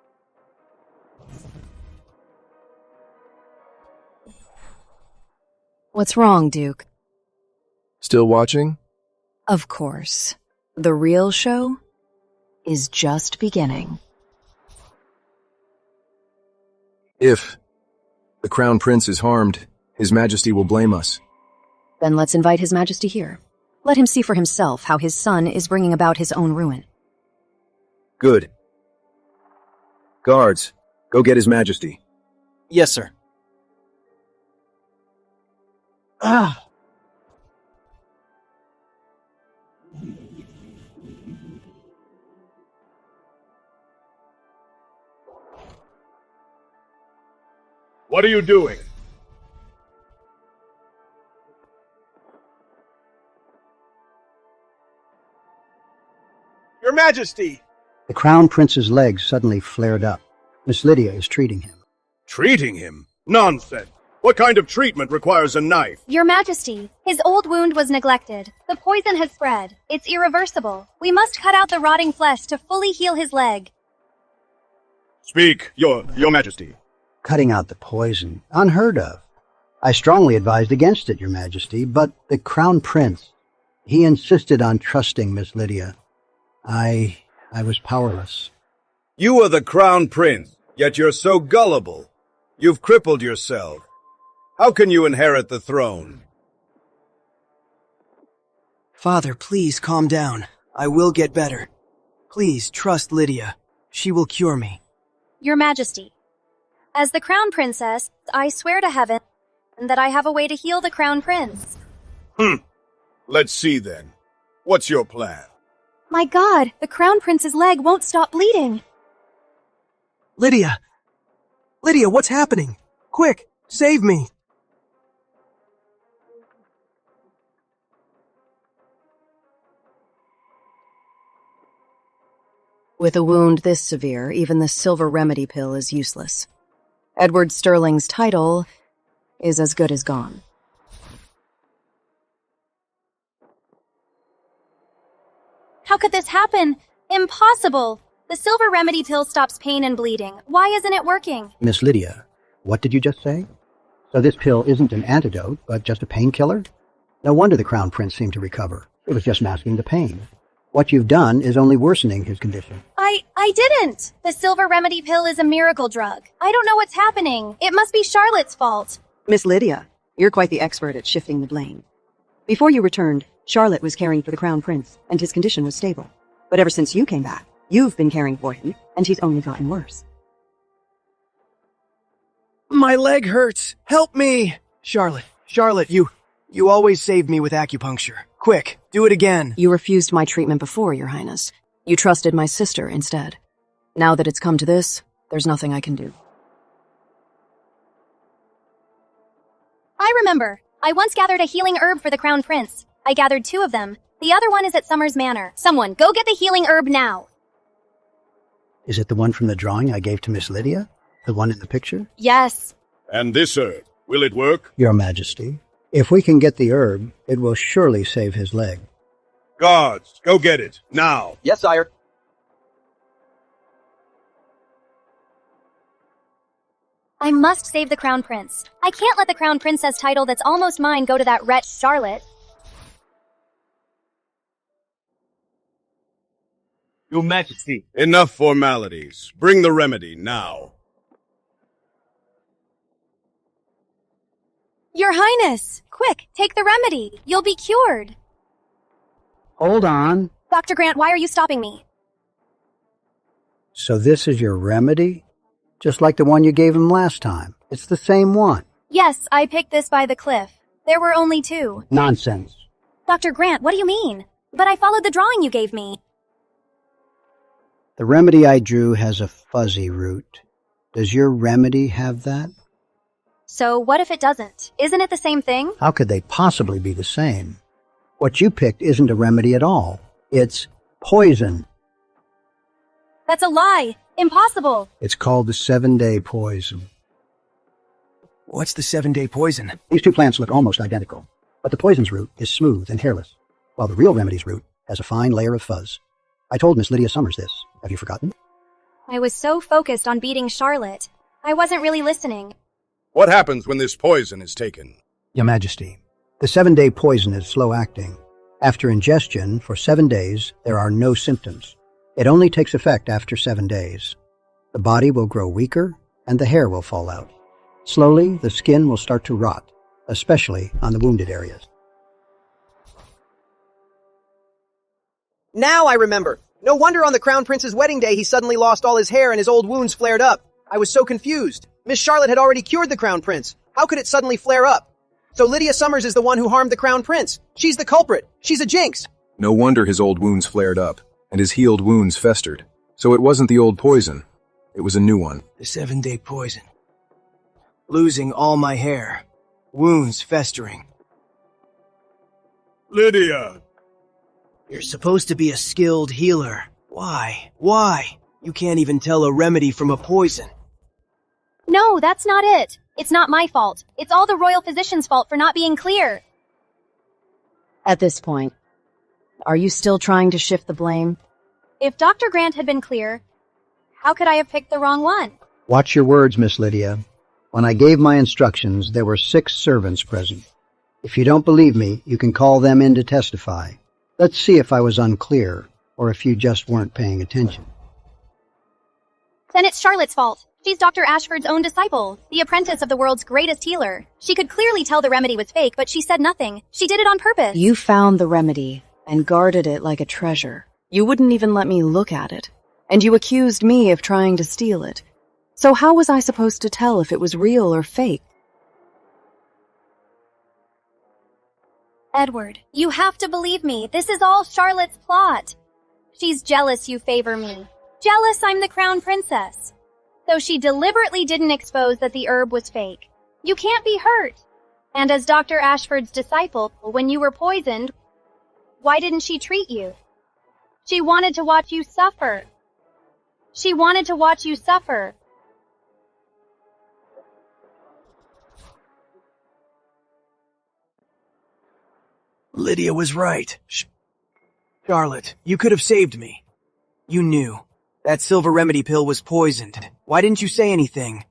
What's wrong, Duke? Still watching? Of course. The real show is just beginning. If the Crown Prince is harmed, His Majesty will blame us. Then let's invite His Majesty here. Let him see for himself how his son is bringing about his own ruin. Good. Guards, go get His Majesty. Yes, sir. What are you doing? Your Majesty! The Crown Prince's legs suddenly flared up. Miss Lydia is treating him. Treating him? Nonsense! What kind of treatment requires a knife? Your Majesty, his old wound was neglected. The poison has spread. It's irreversible. We must cut out the rotting flesh to fully heal his leg. Speak, Your Majesty. Cutting out the poison. Unheard of. I strongly advised against it, Your Majesty, but the Crown Prince, he insisted on trusting Miss Lydia. I was powerless. You are the Crown Prince, yet you're so gullible. You've crippled yourself. How can you inherit the throne? Father, please calm down. I will get better. Please trust Lydia. She will cure me. Your Majesty, as the Crown Princess, I swear to heaven that I have a way to heal the Crown Prince. Let's see then. What's your plan? My God, the Crown Prince's leg won't stop bleeding. Lydia! Lydia, what's happening? Quick, save me! With a wound this severe, even the silver remedy pill is useless. Edward Sterling's title is as good as gone. How could this happen? Impossible! The silver remedy pill stops pain and bleeding. Why isn't it working? Miss Lydia, what did you just say? So this pill isn't an antidote, but just a painkiller? No wonder the Crown Prince seemed to recover. It was just masking the pain. What you've done is only worsening his condition. I didn't! The silver remedy pill is a miracle drug. I don't know what's happening. It must be Charlotte's fault. Miss Lydia, you're quite the expert at shifting the blame. Before you returned, Charlotte was caring for the Crown Prince, and his condition was stable. But ever since you came back, you've been caring for him, and he's only gotten worse. My leg hurts! Help me! Charlotte, you always save me with acupuncture. Quick, do it again. You refused my treatment before, Your Highness. You trusted my sister instead. Now that it's come to this, there's nothing I can do. I remember. I once gathered a healing herb for the Crown Prince. I gathered 2 of them. The other one is at Summers Manor. Someone, go get the healing herb now. Is it the one from the drawing I gave to Miss Lydia? The one in the picture? Yes. And this herb, will it work? Your Majesty, if we can get the herb, it will surely save his leg. Guards, go get it, now. Yes, sire. I must save the Crown Prince. I can't let the Crown Princess title that's almost mine go to that wretch Charlotte. Your Majesty. Enough formalities. Bring the remedy now. Your Highness! Quick, take the remedy. You'll be cured. Hold on. Dr. Grant, why are you stopping me? So this is your remedy? Just like the one you gave him last time. It's the same one. Yes, I picked this by the cliff. There were only 2. Nonsense. Dr. Grant, what do you mean? But I followed the drawing you gave me. The remedy I drew has a fuzzy root. Does your remedy have that? So what if it doesn't? Isn't it the same thing? How could they possibly be the same? What you picked isn't a remedy at all. It's poison. That's a lie. Impossible. It's called the 7-day poison. What's the 7-day poison? These 2 plants look almost identical, but the poison's root is smooth and hairless, while the real remedy's root has a fine layer of fuzz. I told Miss Lydia Summers this. Have you forgotten? I was so focused on beating Charlotte. I wasn't really listening. What happens when this poison is taken? Your Majesty, the 7-day poison is slow-acting. After ingestion, for 7 days, there are no symptoms. It only takes effect after 7 days. The body will grow weaker, and the hair will fall out. Slowly, the skin will start to rot, especially on the wounded areas. Now I remember. No wonder on the Crown Prince's wedding day he suddenly lost all his hair and his old wounds flared up. I was so confused. Miss Charlotte had already cured the Crown Prince. How could it suddenly flare up? So Lydia Summers is the one who harmed the Crown Prince. She's the culprit. She's a jinx. No wonder his old wounds flared up, and his healed wounds festered. So it wasn't the old poison. It was a new one. The 7-day poison. Losing all my hair. Wounds festering. Lydia! You're supposed to be a skilled healer. Why? Why? You can't even tell a remedy from a poison. No, that's not it. It's not my fault. It's all the royal physician's fault for not being clear. At this point, are you still trying to shift the blame? If Dr. Grant had been clear, how could I have picked the wrong one? Watch your words, Miss Lydia. When I gave my instructions, there were 6 servants present. If you don't believe me, you can call them in to testify. Let's see if I was unclear, or if you just weren't paying attention. Then it's Charlotte's fault. She's Dr. Ashford's own disciple, the apprentice of the world's greatest healer. She could clearly tell the remedy was fake, but she said nothing. She did it on purpose. You found the remedy and guarded it like a treasure. You wouldn't even let me look at it. And you accused me of trying to steal it. So how was I supposed to tell if it was real or fake? Edward, you have to believe me. This is all Charlotte's plot. She's jealous you favor me. Jealous I'm the crown princess. So she deliberately didn't expose that the herb was fake. You can't be hurt. And as Dr. Ashford's disciple, when you were poisoned, why didn't she treat you? She wanted to watch you suffer. She wanted to watch you suffer. Lydia was right. Charlotte, you could have saved me. You knew. That silver remedy pill was poisoned. Why didn't you say anything?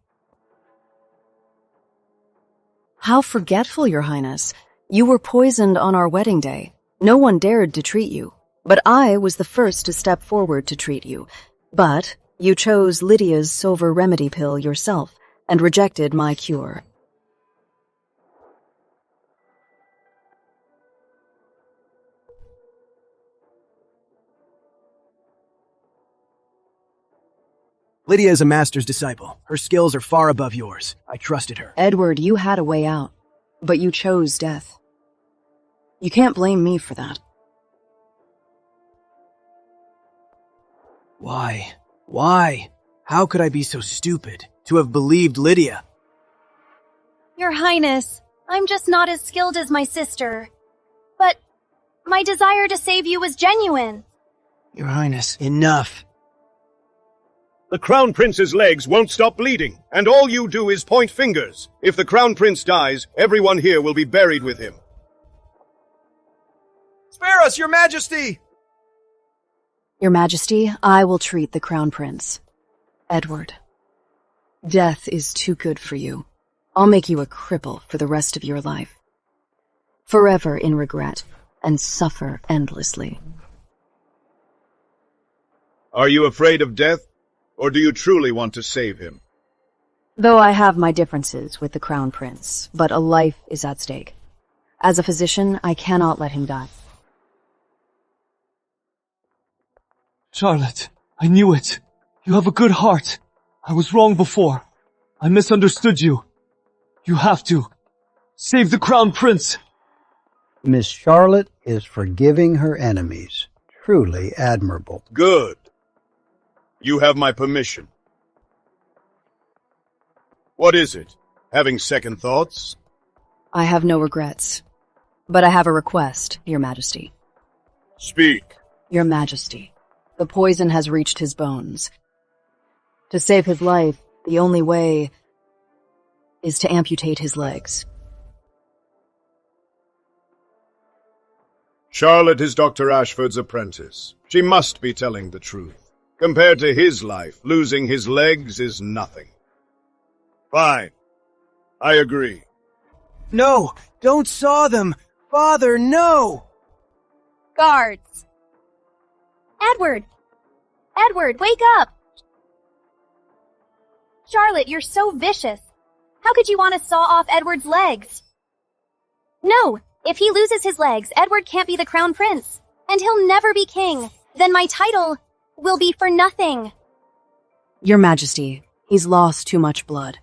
How forgetful, Your Highness. You were poisoned on our wedding day. No one dared to treat you. But I was the first to step forward to treat you. But you chose Lydia's silver remedy pill yourself and rejected my cure. Lydia is a master's disciple. Her skills are far above yours. I trusted her. Edward, you had a way out, but you chose death. You can't blame me for that. Why? Why? How could I be so stupid to have believed Lydia? Your Highness, I'm just not as skilled as my sister. But my desire to save you was genuine. Your Highness, enough. The Crown Prince's legs won't stop bleeding, and all you do is point fingers. If the Crown Prince dies, everyone here will be buried with him. Spare us, Your Majesty! Your Majesty, I will treat the Crown Prince. Edward, death is too good for you. I'll make you a cripple for the rest of your life. Forever in regret, and suffer endlessly. Are you afraid of death? Or do you truly want to save him? Though I have my differences with the Crown Prince, but a life is at stake. As a physician, I cannot let him die. Charlotte, I knew it. You have a good heart. I was wrong before. I misunderstood you. You have to save the Crown Prince. Miss Charlotte is forgiving her enemies. Truly admirable. Good. You have my permission. What is it? Having second thoughts? I have no regrets. But I have a request, Your Majesty. Speak. Your Majesty, the poison has reached his bones. To save his life, the only way is to amputate his legs. Charlotte is Dr. Ashford's apprentice. She must be telling the truth. Compared to his life, losing his legs is nothing. Fine. I agree. No! Don't saw them! Father, no! Guards! Edward! Edward, wake up! Charlotte, you're so vicious. How could you want to saw off Edward's legs? No! If he loses his legs, Edward can't be the Crown Prince. And he'll never be king. Then my title will be for nothing. Your Majesty, he's lost too much blood.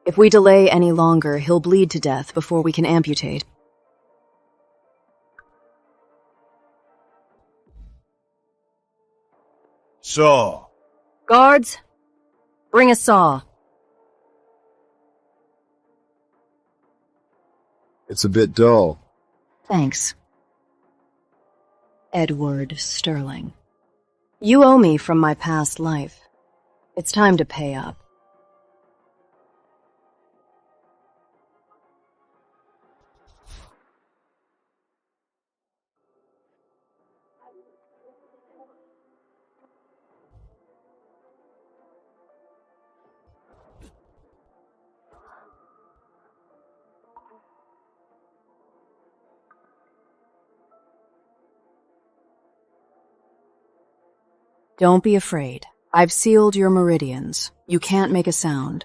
If we delay any longer, he'll bleed to death before we can amputate. Saw. Guards, bring a saw. It's a bit dull. Thanks. Edward Sterling. You owe me from my past life. It's time to pay up. Don't be afraid. I've sealed your meridians. You can't make a sound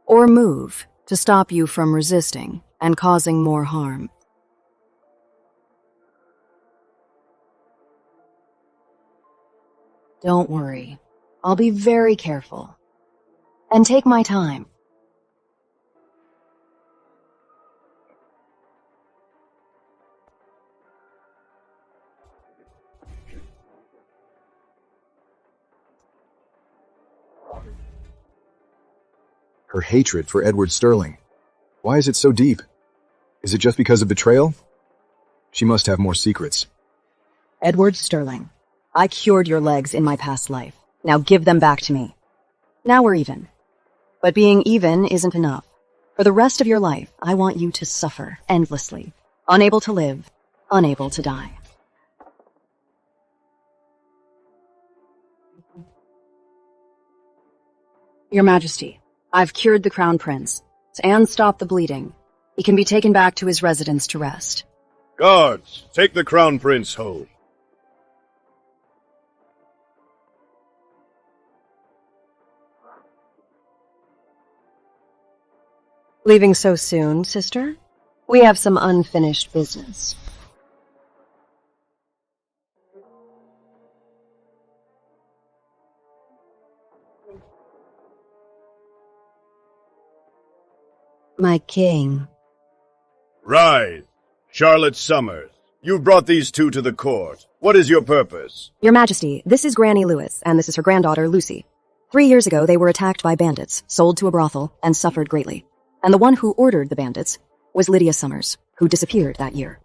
or move to stop you from resisting and causing more harm. Don't worry. I'll be very careful and take my time. Her hatred for Edward Sterling. Why is it so deep? Is it just because of betrayal? She must have more secrets. Edward Sterling, I cured your legs in my past life. Now give them back to me. Now we're even. But being even isn't enough. For the rest of your life, I want you to suffer endlessly, unable to live, unable to die. Your Majesty, I've cured the Crown Prince and stopped the bleeding. He can be taken back to his residence to rest. Guards, take the Crown Prince home. Leaving so soon, sister? We have some unfinished business. My king. Rise. Charlotte Summers, you've brought these two to the court. What is your purpose? Your Majesty, this is Granny Lewis, and this is her granddaughter, Lucy. 3 years ago, they were attacked by bandits, sold to a brothel, and suffered greatly. And the one who ordered the bandits was Lydia Summers, who disappeared that year.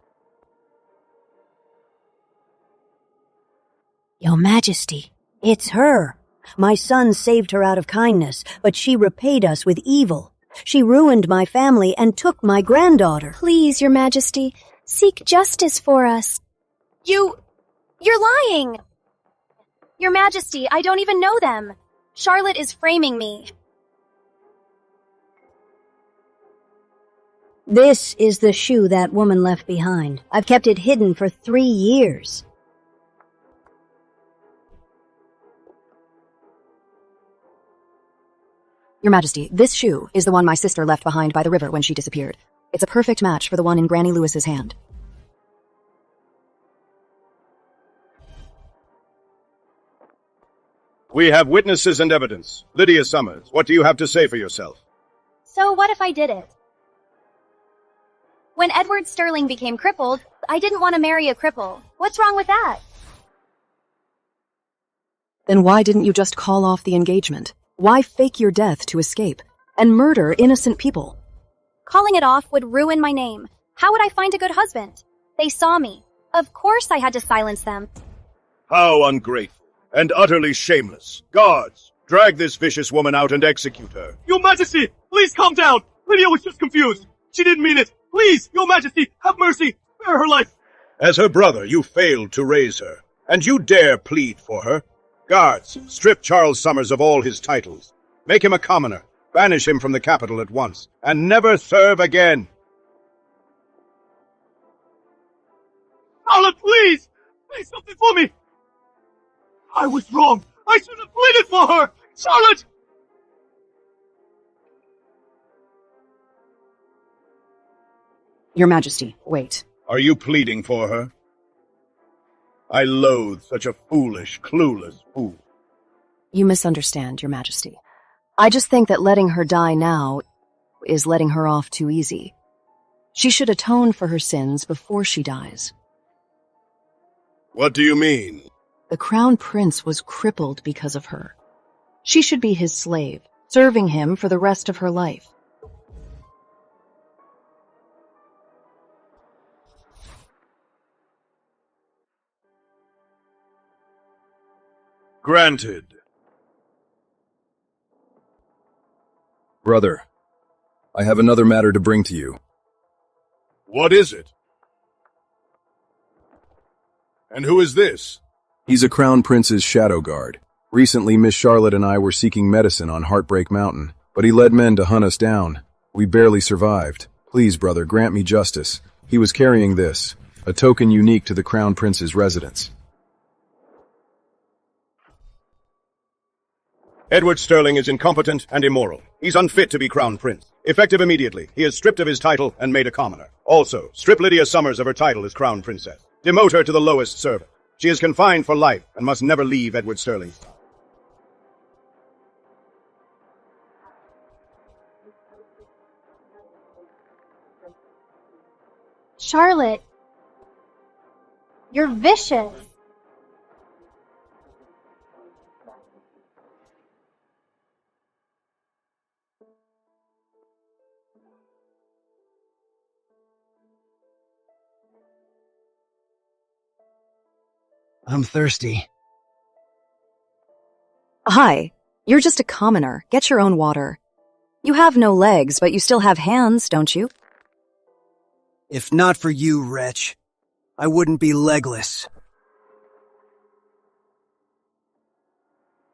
Your Majesty, it's her. My son saved her out of kindness, but she repaid us with evil. She ruined my family and took my granddaughter. Please, Your Majesty, seek justice for us. You're lying! Your Majesty, I don't even know them. Charlotte is framing me. This is the shoe that woman left behind. I've kept it hidden for 3 years. Your Majesty, this shoe is the one my sister left behind by the river when she disappeared. It's a perfect match for the one in Granny Lewis's hand. We have witnesses and evidence. Lydia Summers, what do you have to say for yourself? So what if I did it? When Edward Sterling became crippled, I didn't want to marry a cripple. What's wrong with that? Then why didn't you just call off the engagement? Why fake your death to escape and murder innocent people? Calling it off would ruin my name. How would I find a good husband? They saw me. Of course I had to silence them. How ungrateful and utterly shameless. Guards, drag this vicious woman out and execute her. Your Majesty, please calm down. Lydia was just confused. She didn't mean it. Please, Your Majesty, have mercy. Spare her life. As her brother, you failed to raise her, and you dare plead for her. Guards, strip Charles Summers of all his titles. Make him a commoner. Banish him from the capital at once, and never serve again. Charlotte, please! Say something for me! I was wrong. I should have pleaded for her! Charlotte! Your Majesty, wait. Are you pleading for her? I loathe such a foolish, clueless fool. You misunderstand, Your Majesty. I just think that letting her die now is letting her off too easy. She should atone for her sins before she dies. What do you mean? The Crown Prince was crippled because of her. She should be his slave, serving him for the rest of her life. Granted. Brother, I have another matter to bring to you. What is it? And who is this? He's a Crown Prince's shadow guard. Recently, Miss Charlotte and I were seeking medicine on Heartbreak Mountain, but he led men to hunt us down. We barely survived. Please, brother, grant me justice. He was carrying this, a token unique to the Crown Prince's residence. Edward Sterling is incompetent and immoral. He's unfit to be crown prince. Effective immediately, he is stripped of his title and made a commoner. Also, strip Lydia Summers of her title as crown princess. Demote her to the lowest servant. She is confined for life and must never leave Edward Sterling's side. Charlotte, you're vicious. I'm thirsty. Hi, you're just a commoner. Get your own water. You have no legs, but you still have hands, don't you? If not for you, wretch, I wouldn't be legless.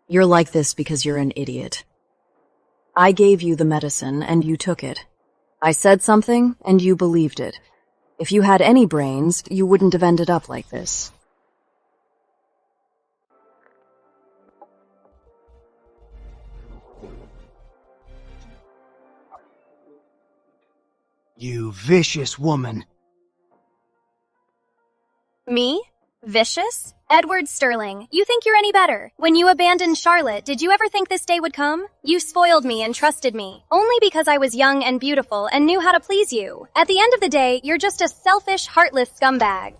You're like this because you're an idiot. I gave you the medicine, and you took it. I said something, and you believed it. If you had any brains, you wouldn't have ended up like this. You vicious woman. Me? Vicious? Edward Sterling, you think you're any better? When you abandoned Charlotte, did you ever think this day would come? You spoiled me and trusted me, only because I was young and beautiful and knew how to please you. At the end of the day, you're just a selfish, heartless scumbag.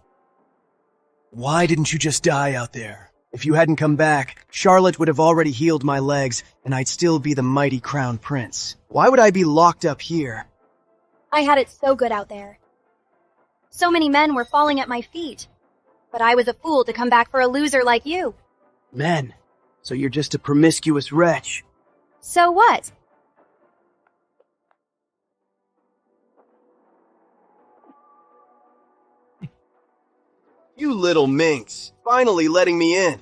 Why didn't you just die out there? If you hadn't come back, Charlotte would have already healed my legs, and I'd still be the mighty crown prince. Why would I be locked up here? I had it so good out there. So many men were falling at my feet. But I was a fool to come back for a loser like you. Men? So you're just a promiscuous wretch. So what? You little minx. Finally letting me in.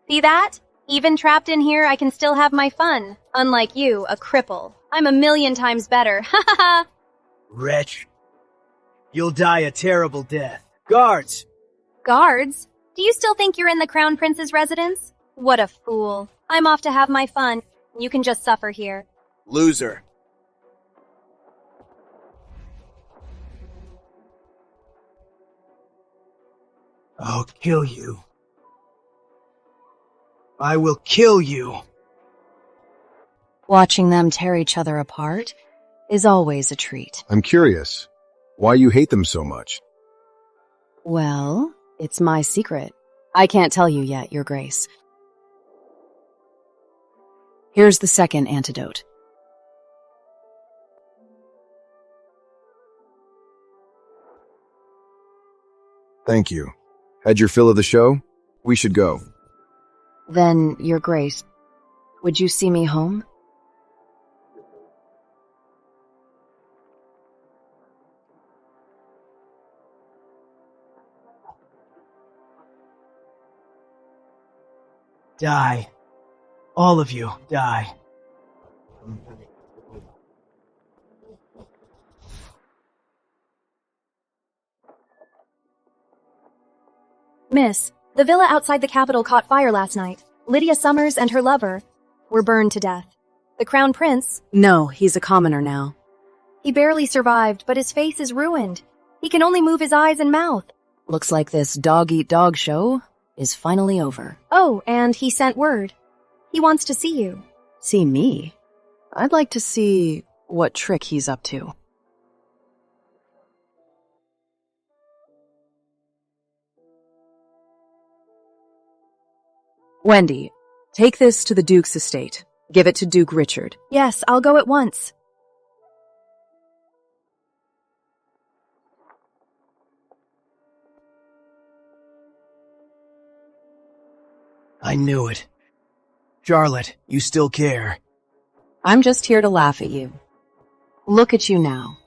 See that? Even trapped in here, I can still have my fun. Unlike you, a cripple. I'm a million times better. Ha ha ha! Wretch. You'll die a terrible death. Guards! Guards? Do you still think you're in the Crown Prince's residence? What a fool. I'm off to have my fun. You can just suffer here. Loser. I'll kill you. I will kill you. Watching them tear each other apart is always a treat. I'm curious. Why you hate them so much? Well, it's my secret. I can't tell you yet, Your Grace. Here's the second antidote. Thank you. Had your fill of the show? We should go. Then, Your Grace, would you see me home? Die. All of you, die. Miss, the villa outside the Capitol caught fire last night. Lydia Summers and her lover were burned to death. The Crown Prince... No, he's a commoner now. He barely survived, but his face is ruined. He can only move his eyes and mouth. Looks like this dog-eat-dog show is finally over. Oh, and he sent word. He wants to see you. See me? I'd like to see what trick he's up to. Wendy, take this to the Duke's estate. Give it to Duke Richard. Yes, I'll go at once. I knew it. Charlotte, you still care. I'm just here to laugh at you. Look at you now.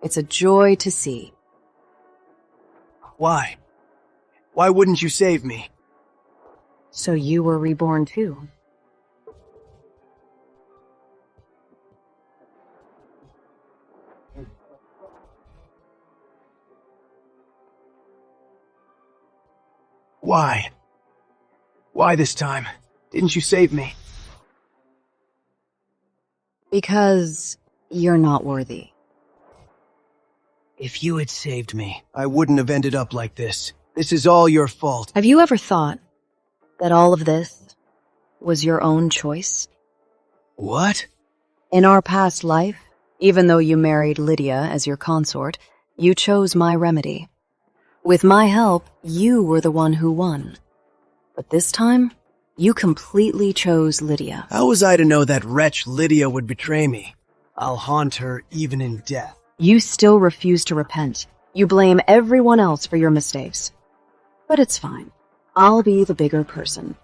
It's a joy to see. Why? Why wouldn't you save me? So you were reborn too. Why? Why this time? Didn't you save me? Because you're not worthy. If you had saved me, I wouldn't have ended up like this. This is all your fault. Have you ever thought that all of this was your own choice? What? In our past life, even though you married Lydia as your consort, you chose my remedy. With my help, you were the one who won. But this time, you completely chose Lydia. How was I to know that wretch Lydia would betray me? I'll haunt her even in death. You still refuse to repent. You blame everyone else for your mistakes. But it's fine. I'll be the bigger person.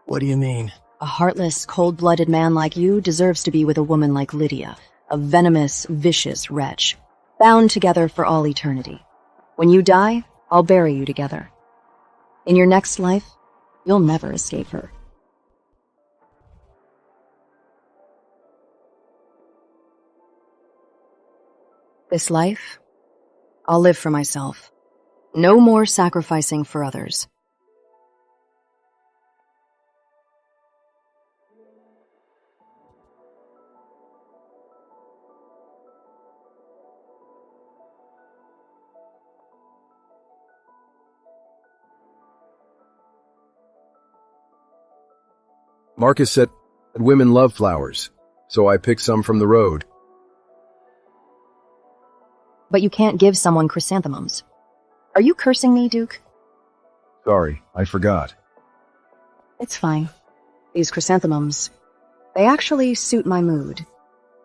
What do you mean? A heartless, cold-blooded man like you deserves to be with a woman like Lydia, a venomous, vicious wretch, bound together for all eternity. When you die, I'll bury you together. In your next life, you'll never escape her. This life, I'll live for myself. No more sacrificing for others. Marcus said that women love flowers, so I picked some from the road. But you can't give someone chrysanthemums. Are you cursing me, Duke? Sorry, I forgot. It's fine. These chrysanthemums, they actually suit my mood.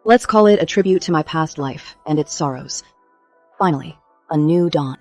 Let's call it a tribute to my past life and its sorrows. Finally, a new dawn.